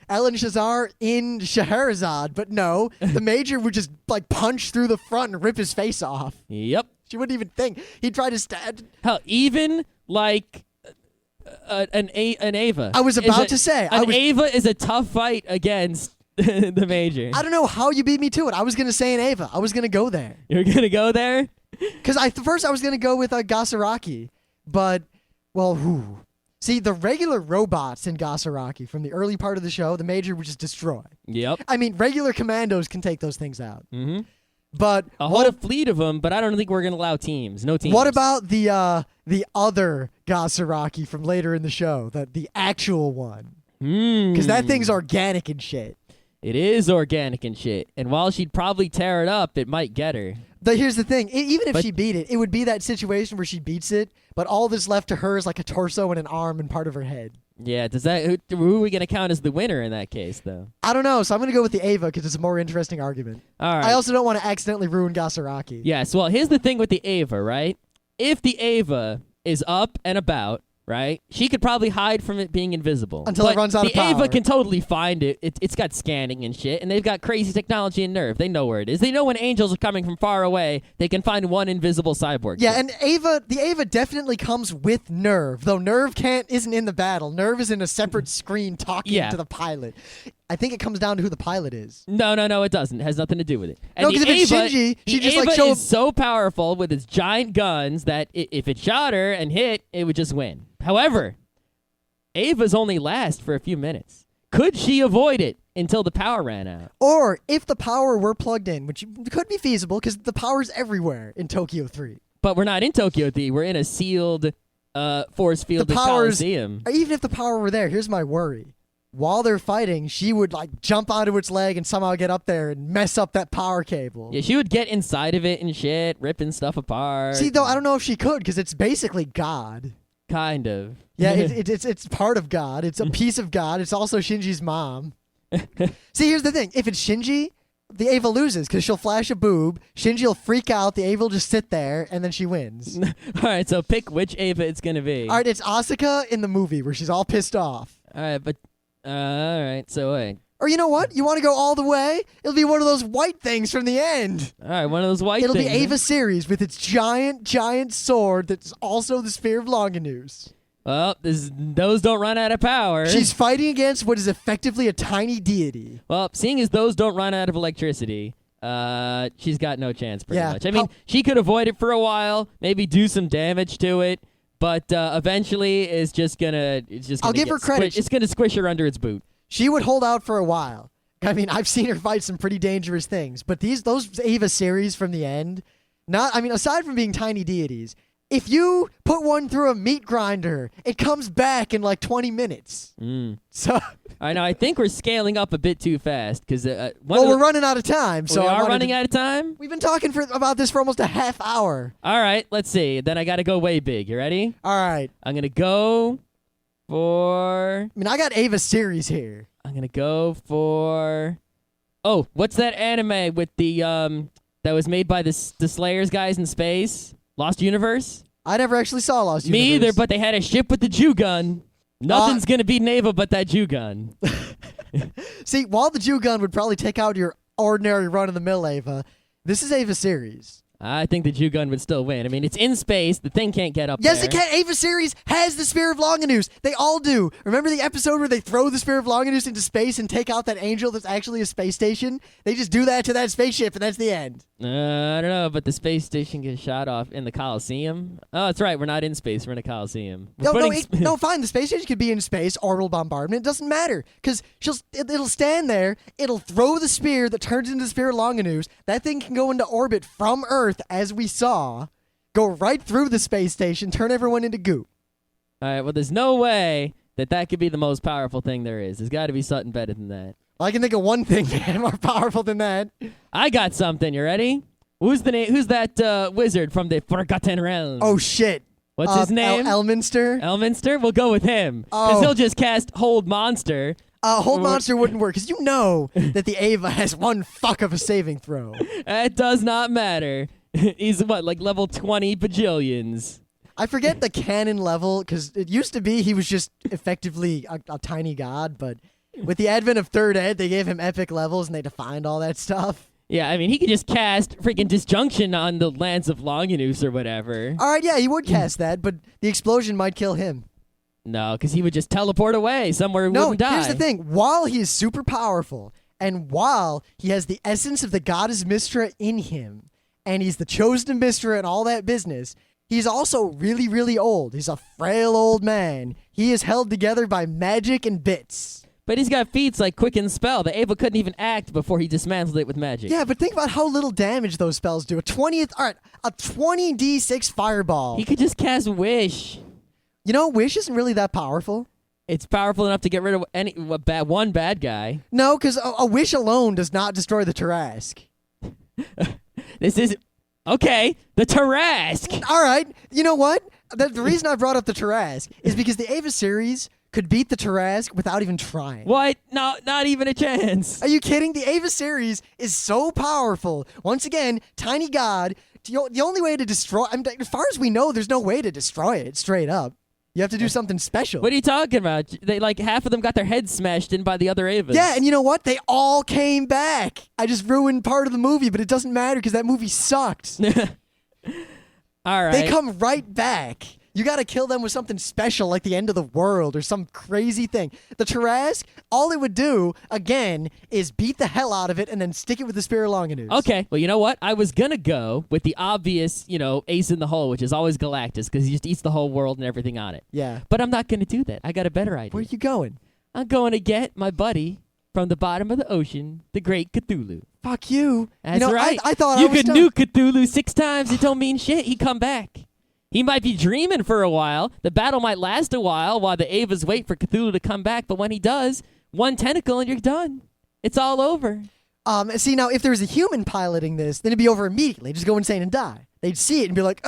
Alan Shazar in Scheherazade, but no, the Major would just, punch through the front and rip his face off. Yep. She wouldn't even think. He'd try to stab. Hell, even an Ava. I was about to say. Ava is a tough fight against the Major. I don't know how you beat me to it. I was going to say an Ava. I was going to go there. You're going to go there? Because first I was going to go with Gasaraki. But, who? See, the regular robots in Gasaraki from the early part of the show, the Major would just destroy. Yep. I mean, regular commandos can take those things out. Mm-hmm. But a whole fleet of them, but I don't think we're going to allow teams. No teams. What about the other Gasaraki from later in the show, the actual one? Because that thing's organic and shit. It is organic and shit. And while she'd probably tear it up, it might get her. But here's the thing. Even if she beat it, it would be that situation where she beats it, but all that's left to her is like a torso and an arm and part of her head. Yeah, who are we going to count as the winner in that case, though? I don't know, so I'm going to go with the Ava because it's a more interesting argument. All right. I also don't want to accidentally ruin Gasaraki. Yes, well, here's the thing with the Ava, right? If the Ava is up and about, right, she could probably hide from it being invisible. Until it runs out of power. The Ava can totally find it. It's got scanning and shit, and they've got crazy technology and nerve. They know where it is. They know when angels are coming from far away, they can find one invisible cyborg. Yeah, and the Ava definitely comes with Nerve, though Nerve isn't in the battle. Nerve is in a separate screen talking to the pilot. I think it comes down to who the pilot is. No, it doesn't. It has nothing to do with it. And no, because if it's Shinji, she just Ava show is so powerful with its giant guns that if it shot her and hit, it would just win. However, Ava's only last for a few minutes. Could she avoid it until the power ran out? Or if the power were plugged in, which could be feasible because the power's everywhere in Tokyo 3. But we're not in Tokyo 3. We're in a sealed, force-fielded Coliseum. Even if the power were there, here's my worry. while they're fighting, she would like jump onto its leg and somehow get up there and mess up that power cable. Yeah, she would get inside of it and shit, ripping stuff apart. See, though, I don't know if she could because it's basically God. Kind of. Yeah, it's part of God. It's a piece of God. It's also Shinji's mom. See, here's the thing. If it's Shinji, the Ava loses because she'll flash a boob. Shinji will freak out. The Ava will just sit there, and then she wins. All right, so pick which Ava it's going to be. All right, it's Asuka in the movie where she's all pissed off. All right, but... all right, so wait. Or you know what? You want to go all the way? It'll be one of those white things from the end. All right, one of those white It'll things. be Ava Series with its giant sword that's also the Spear of Longinus. Well, those don't run out of power. She's fighting against what is effectively a tiny deity. Well, seeing as those don't run out of electricity, she's got no chance pretty much. I mean, she could avoid it for a while, maybe do some damage to it, but eventually it's just gonna I'll give her credit. It's gonna squish her under its boot. She would hold out for a while. I mean, I've seen her fight some pretty dangerous things, but those Ava series from the end, aside from being tiny deities, if you put one through a meat grinder, it comes back in like 20 minutes. So I know. I think we're scaling up a bit too fast because we're running out of time. So we are running out of time. We've been talking about this for almost a half hour. All right, let's see. Then I got to go way big. You ready? All right. I'm gonna go for. I got Ava series here. I'm gonna go for. Oh, what's that anime with the that was made by the Slayers guys in space? Lost Universe? I never actually saw Lost Universe. Me either, but they had a ship with the Jew gun. Nothing's gonna beat Neva but that Jew gun. See, while the Jew gun would probably take out your ordinary run-of-the-mill Ava, this is Ava series. I think the Jew gun would still win. I mean, it's in space. The thing can't get up there. Yes, it can. Ava series has the Spear of Longinus. They all do. Remember the episode where they throw the Spear of Longinus into space and take out that angel that's actually a space station? They just do that to that spaceship, and that's the end. I don't know, but the space station gets shot off in the Coliseum. Oh, that's right. We're not in space. We're in a Coliseum. No, fine. The space station could be in space, orbital bombardment. It doesn't matter because it'll stand there. It'll throw the spear that turns into the Spear of Longinus. That thing can go into orbit from Earth, as we saw, go right through the space station, turn everyone into goo. All right. Well, there's no way that could be the most powerful thing there is. There's got to be something better than that. I can think of one thing more powerful than that. I got something. You ready? Who's that wizard from the Forgotten Realms? Oh, shit. What's his name? Elminster. Elminster? We'll go with him. Because he'll just cast Hold Monster. Hold Monster wouldn't work, because you know that the Ava has one fuck of a saving throw. It does not matter. He's, like level 20 bajillions. I forget the canon level, because it used to be he was just effectively a tiny god, but with the advent of Third Ed, they gave him epic levels, and they defined all that stuff. Yeah, I mean, he could just cast freaking Disjunction on the lands of Longinus or whatever. All right, yeah, he would cast that, but the explosion might kill him. No, because he would just teleport away somewhere he wouldn't die. Here's the thing. While he is super powerful, and while he has the essence of the goddess Mystra in him, and he's the chosen Mystra and all that business, he's also really, really old. He's a frail old man. He is held together by magic and bits. But he's got feats like Quicken Spell. The Ava couldn't even act before he dismantled it with magic. Yeah, but think about how little damage those spells do. A 20d6 fireball. He could just cast Wish. You know, Wish isn't really that powerful. It's powerful enough to get rid of one bad guy. No, because a Wish alone does not destroy the Tarrasque. This is... Okay, the Tarrasque. All right, you know what? The reason I brought up the Tarrasque is because the Ava series could beat the Tarrasque without even trying. What? No, not even a chance. Are you kidding? The Ava series is so powerful. Once again, tiny god. The only way to destroy... as far as we know, there's no way to destroy it straight up. You have to do something special. What are you talking about? They half of them got their heads smashed in by the other Avas. Yeah, and you know what? They all came back. I just ruined part of the movie, but it doesn't matter because that movie sucked. All right. They come right back. You got to kill them with something special like the end of the world or some crazy thing. The Tarrasque, all it would do, again, is beat the hell out of it and then stick it with the Spear of Longinus. Okay, well, you know what? I was going to go with the obvious, ace in the hole, which is always Galactus, because he just eats the whole world and everything on it. Yeah. But I'm not going to do that. I got a better idea. Where are you going? I'm going to get my buddy from the bottom of the ocean, the Great Cthulhu. Fuck you. That's right. I thought you I was could nuke Cthulhu 6 times. It don't mean shit. He come back. He might be dreaming for a while. The battle might last a while the Avas wait for Cthulhu to come back. But when he does, one tentacle and you're done. It's all over. See, now, if there was a human piloting this, then it'd be over immediately. Just go insane and die. They'd see it and be like,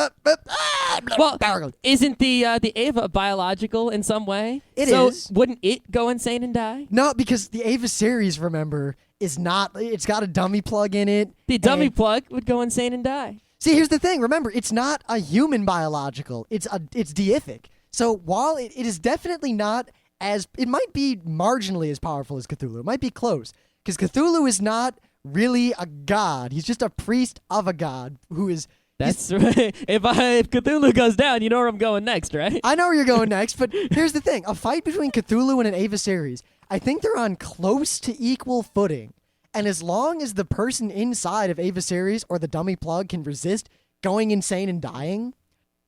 Well, isn't the Ava biological in some way? It so is. Wouldn't it go insane and die? No, because the Ava series, remember, is not. It's got a dummy plug in it. The dummy plug would go insane and die. See, here's the thing. Remember, it's not a human biological. It's deific. So while it is definitely not as, it might be marginally as powerful as Cthulhu. It might be close. Because Cthulhu is not really a god. He's just a priest of a god who is... That's right. If Cthulhu goes down, you know where I'm going next, right? I know where you're going next, but here's the thing. A fight between Cthulhu and an Ava series, I think they're on close to equal footing. And as long as the person inside of Ava series or the dummy plug can resist going insane and dying,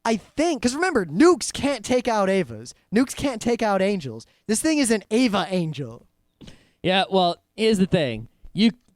I think... Because remember, nukes can't take out Avas. Nukes can't take out angels. This thing is an Ava angel. Yeah, well, here's the thing.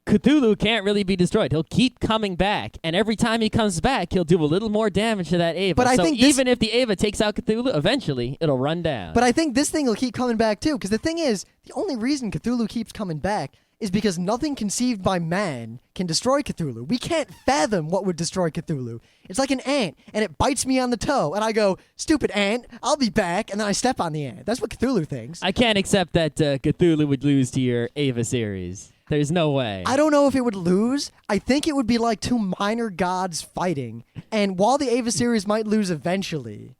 Cthulhu can't really be destroyed. He'll keep coming back, and every time he comes back, he'll do a little more damage to that Ava. But I think even if the Ava takes out Cthulhu, eventually it'll run down. But I think this thing will keep coming back too, because the thing is, the only reason Cthulhu keeps coming back is because nothing conceived by man can destroy Cthulhu. We can't fathom what would destroy Cthulhu. It's like an ant, and it bites me on the toe, and I go, "Stupid ant, I'll be back," and then I step on the ant. That's what Cthulhu thinks. I can't accept that Cthulhu would lose to your Ava series. There's no way. I don't know if it would lose. I think it would be like two minor gods fighting, and while the Ava series might lose eventually...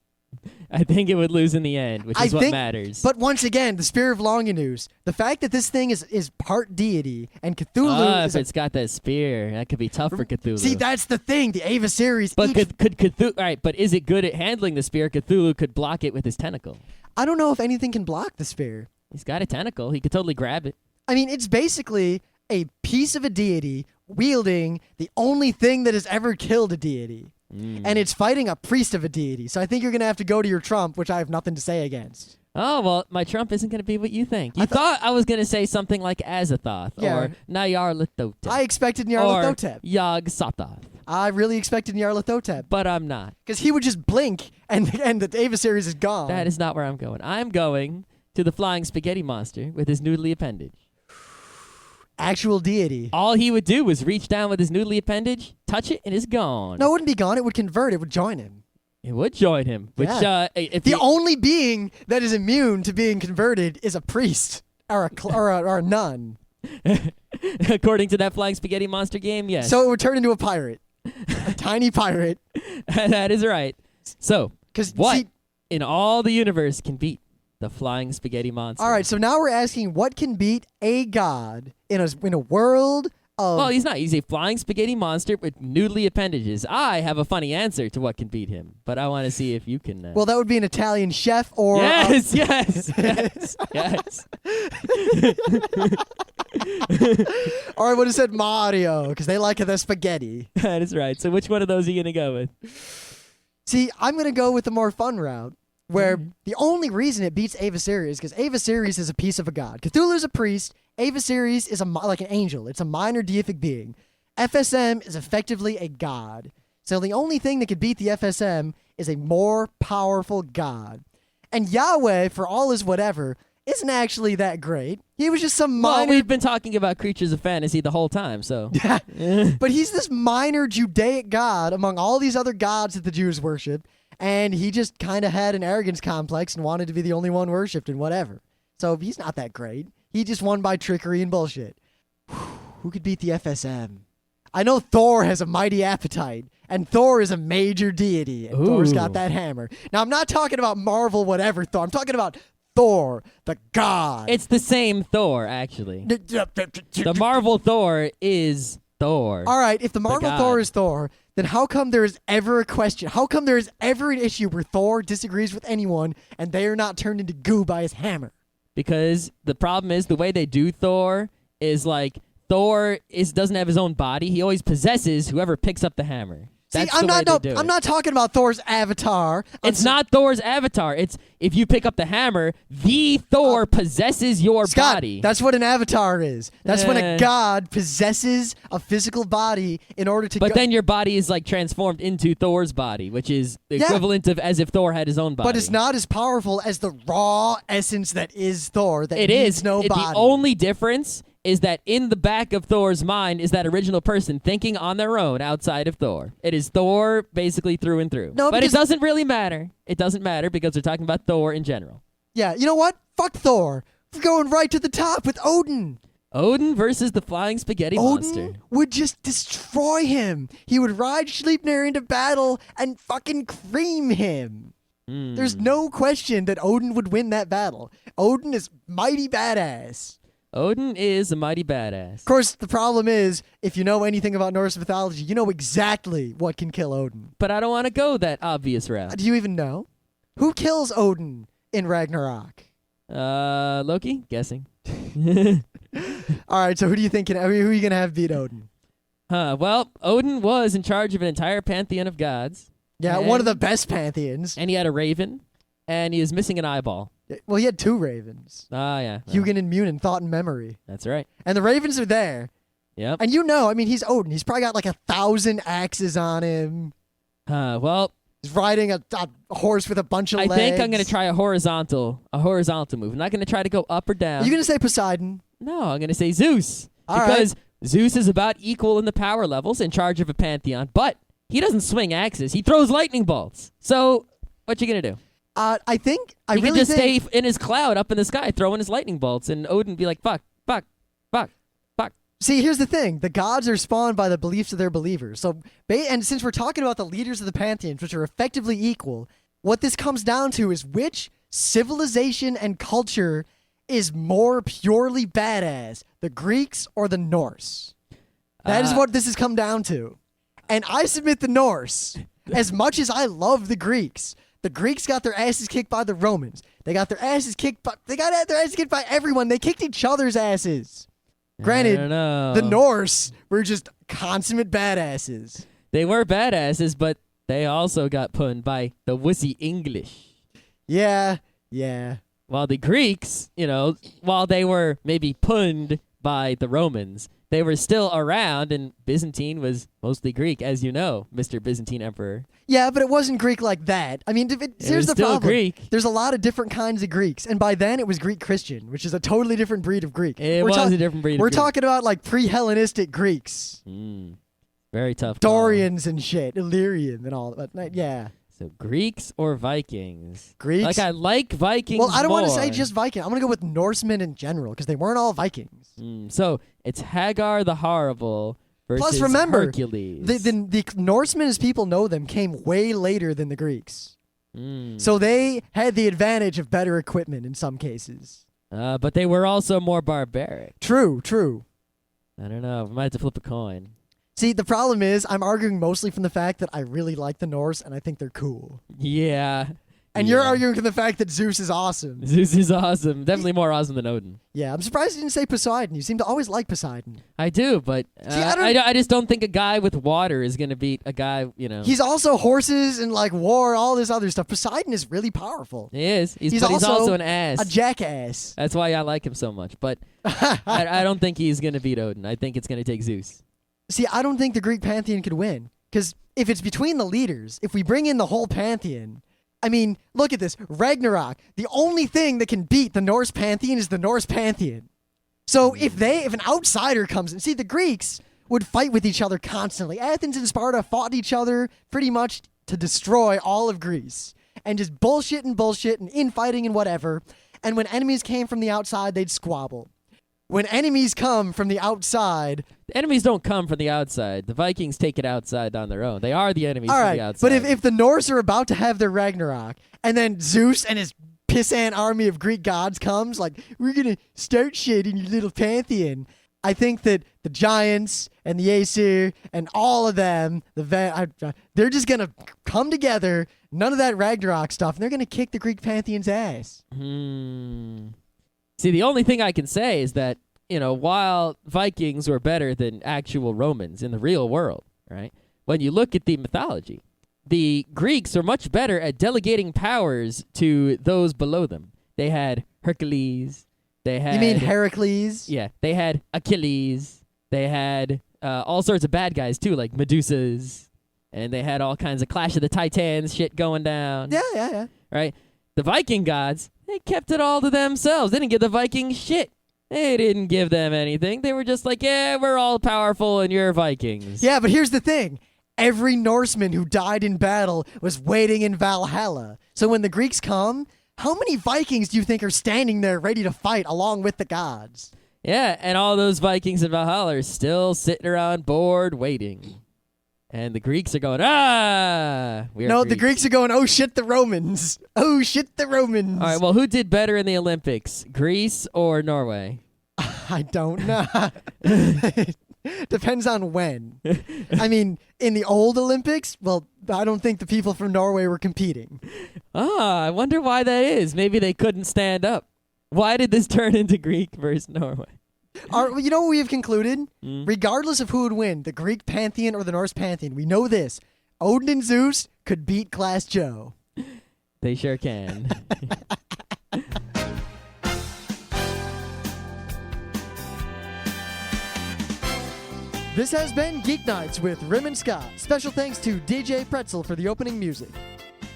I think it would lose in the end, which is what matters. But once again, the Spear of Longinus, the fact that this thing is part deity, and Cthulhu is... if it's got that spear, that could be tough for Cthulhu. See, that's the thing. The Ava series... But could Cthulhu... All right, but is it good at handling the spear? Cthulhu could block it with his tentacle. I don't know if anything can block the spear. He's got a tentacle. He could totally grab it. I mean, it's basically a piece of a deity wielding the only thing that has ever killed a deity. And it's fighting a priest of a deity. So I think you're going to have to go to your Trump, which I have nothing to say against. Oh, well, my Trump isn't going to be what you think. You thought I was going to say something like Azathoth or Nyarlathotep. I expected Nyarlathotep. Or Yog-Sothoth. I really expected Nyarlathotep. But I'm not. Because he would just blink and the Ava series is gone. That is not where I'm going. I'm going to the flying spaghetti monster with his noodly appendage. Actual deity. All he would do was reach down with his noodly appendage, touch it, and it's gone. No, it wouldn't be gone. It would convert. It would join him. It would join him. Which, if the only being that is immune to being converted is a priest or a nun. According to that flying spaghetti monster game, yes. So it would turn into a pirate. A tiny pirate. That is right. So, what see, in all the universe can beat the flying spaghetti monster? All right, so now we're asking what can beat a god in a world of... Well, he's not. He's a flying spaghetti monster with noodly appendages. I have a funny answer to what can beat him, but I want to see if you can... Well, that would be an Italian chef or... Yes. Or I would have said Mario, because they like the spaghetti. That is right. So which one of those are you going to go with? See, I'm going to go with the more fun route, where the only reason it beats Ava series is because Ava series is a piece of a god. Cthulhu's a priest. Ava series is like an angel. It's a minor deific being. FSM is effectively a god. So the only thing that could beat the FSM is a more powerful god. And Yahweh, for all his whatever, isn't actually that great. He was just some minor... Well, we've been talking about creatures of fantasy the whole time, so... But he's this minor Judaic god among all these other gods that the Jews worship. And he just kind of had an arrogance complex and wanted to be the only one worshipped and whatever. So he's not that great. He just won by trickery and bullshit. Who could beat the FSM? I know Thor has a mighty appetite, and Thor is a major deity, and Thor's got that hammer. Now, I'm not talking about Marvel whatever Thor. I'm talking about Thor, the god. It's the same Thor, actually. The Marvel Thor is Thor. All right, if the Marvel Thor is Thor, then how come there is ever a question? How come there is ever an issue where Thor disagrees with anyone and they are not turned into goo by his hammer? Because the problem is the way they do Thor is like Thor doesn't have his own body. He always possesses whoever picks up the hammer. That's I'm the way not. they do I'm it. not talking about Thor's avatar. It's not Thor's avatar. It's if you pick up the hammer, the Thor possesses your Scott, body. that's what an avatar is. That's when a Eh. god possesses a physical body in order to. But then your body is like transformed into Thor's body, which is the equivalent of as if Thor had his own body. But it's not as powerful as the raw essence that is Thor. That It needs is. no body. The only difference is that in the back of Thor's mind is that original person thinking on their own outside of Thor. It is Thor basically through and through. No, but it because- doesn't really matter. It doesn't matter because we're talking about Thor in general. Yeah, you know what? Fuck Thor. We're going right to the top with Odin. Odin versus the flying spaghetti monster. Odin would just destroy him. He would ride Sleipnir into battle and fucking cream him. There's no question that Odin would win that battle. Odin is mighty badass. Odin is a mighty badass. Of course, the problem is, if you know anything about Norse mythology, you know exactly what can kill Odin. But I don't want to go that obvious route. Do you even know? Who kills Odin in Ragnarok? Loki? Guessing. All right, so who do you think who are you going to have beat Odin? Well, Odin was in charge of an entire pantheon of gods. Yeah, one of the best pantheons. And he had a raven, and he was missing an eyeball. Well, he had two ravens. Ah, yeah. Hugin and Munin, thought and memory. That's right. And the ravens are there. Yep. And he's Odin. He's probably got like 1,000 axes on him. Well, He's riding a horse with a bunch of I legs. think I'm going to try a horizontal move. I'm not going to try to go up or down. Are you going to say Poseidon? No, I'm going to say Zeus. All right. Because Zeus is about equal in the power levels, in charge of a pantheon, but he doesn't swing axes. He throws lightning bolts. So, what you going to do? I think He could just stay in his cloud up in the sky throwing his lightning bolts, and Odin would be like, fuck. See, here's the thing. The gods are spawned by the beliefs of their believers. So, and since we're talking about the leaders of the pantheons, which are effectively equal, what this comes down to is which civilization and culture is more purely badass, the Greeks or the Norse? That is what this has come down to. And I submit the Norse. As much as I love the Greeks got their asses kicked by the Romans. They got their asses kicked by everyone. They kicked each other's asses. Granted, I don't know. the Norse were just consummate badasses. They were badasses, but they also got punned by the wussy English. Yeah. While the Greeks, while they were maybe punned by the Romans, they were still around, and Byzantine was mostly Greek, as you know, Mr. Byzantine Emperor. Yeah, but it wasn't Greek like that. I mean, here's the still problem. Greek. There's a lot of different kinds of Greeks, and by then it was Greek Christian, which is a totally different breed of Greek. It was a different breed of We're Greek. talking about like pre-Hellenistic Greeks. Very tough. call. Dorians and shit, Illyrian and all that. Yeah. So Greeks or Vikings? Greeks? Like I like Vikings. Well, I don't want to say more. just Viking. I'm going to go with Norsemen in general because they weren't all Vikings. So it's Hagar the Horrible versus Plus, remember, Hercules. the Norsemen, as people know them, came way later than the Greeks. So they had the advantage of better equipment in some cases. But they were also more barbaric. True. I don't know. We might have to flip a coin. See, the problem is I'm arguing mostly from the fact that I really like the Norse and I think they're cool. Yeah. And you're arguing from the fact that Zeus is awesome. Zeus is awesome. Definitely more awesome than Odin. Yeah, I'm surprised you didn't say Poseidon. You seem to always like Poseidon. I do, but See, I I just don't think a guy with water is going to beat a guy, He's also horses and like war, all this other stuff. Poseidon is really powerful. He is. But he's also also an ass. A jackass. That's why I like him so much. But I don't think he's going to beat Odin. I think it's going to take Zeus. See, I don't think the Greek pantheon could win. Because if it's between the leaders, if we bring in the whole pantheon, I mean, look at this. Ragnarok. The only thing that can beat the Norse pantheon is the Norse pantheon. So if an outsider comes in, see, the Greeks would fight with each other constantly. Athens and Sparta fought each other pretty much to destroy all of Greece. And just bullshit and infighting and whatever. And when enemies came from the outside, they'd squabble. When enemies come from the outside... The enemies don't come from the outside. The Vikings take it outside on their own. They are the enemies All from right, the outside. but if the Norse are about to have their Ragnarok, and then Zeus and his pissant army of Greek gods comes, like, we're going to start shit in your little pantheon, I think that the Giants and the Aesir and all of them, they're just going to come together, none of that Ragnarok stuff, and they're going to kick the Greek pantheon's ass. See, the only thing I can say is that, while Vikings were better than actual Romans in the real world, right? when you look at the mythology, the Greeks are much better at delegating powers to those below them. They had Hercules. They had. You mean Heracles? Yeah, they had Achilles. They had all sorts of bad guys too, like Medusas, and they had all kinds of Clash of the Titans shit going down. Yeah. Right? The Viking gods, they kept it all to themselves. They didn't give the Vikings shit. They didn't give them anything. They were just like, yeah, we're all powerful and you're Vikings. Yeah, but here's the thing. Every Norseman who died in battle was waiting in Valhalla. So when the Greeks come, how many Vikings do you think are standing there ready to fight along with the gods? Yeah, and all those Vikings in Valhalla are still sitting around bored waiting. And the Greeks are going, the Greeks are going, oh shit, the Romans. Oh shit, the Romans. All right, well, who did better in the Olympics, Greece or Norway? I don't know. Depends on when. I mean, in the old Olympics, well, I don't think the people from Norway were competing. I wonder why that is. Maybe they couldn't stand up. Why did this turn into Greek versus Norway? You know what we have concluded? Regardless of who would win, the Greek pantheon or the Norse pantheon, we know this. Odin and Zeus could beat Class Joe. They sure can. This has been Geeknights with Rim and Scott. Special thanks to DJ Pretzel for the opening music.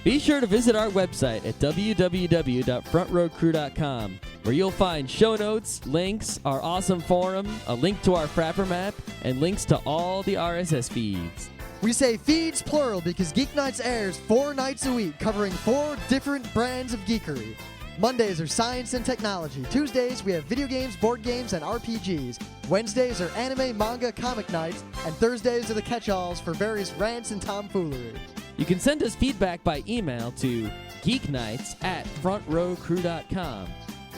Be sure to visit our website at www.frontrowcrew.com, where you'll find show notes, links, our awesome forum, a link to our Frapper map, and links to all the RSS feeds. We say feeds plural because Geeknights airs 4 nights a week, covering 4 different brands of geekery. Mondays are science and technology. Tuesdays, we have video games, board games, and RPGs. Wednesdays are anime, manga, comic nights. And Thursdays are the catch-alls for various rants and tomfoolery. You can send us feedback by email to geeknights@frontrowcrew.com.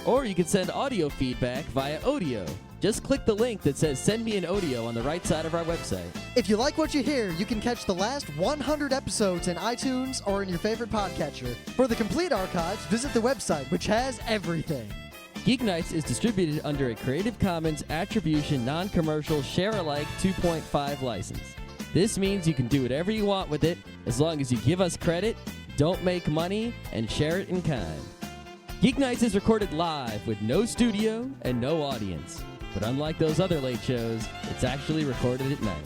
Or you can send audio feedback via Odeo. Just click the link that says Send Me an Odeo on the right side of our website. If you like what you hear, you can catch the last 100 episodes in iTunes or in your favorite podcatcher. For the complete archives, visit the website, which has everything. Geeknights is distributed under a Creative Commons Attribution Non-Commercial Share-alike 2.5 license. This means you can do whatever you want with it as long as you give us credit, don't make money, and share it in kind. Geeknights is recorded live with no studio and no audience. But unlike those other late shows, it's actually recorded at night.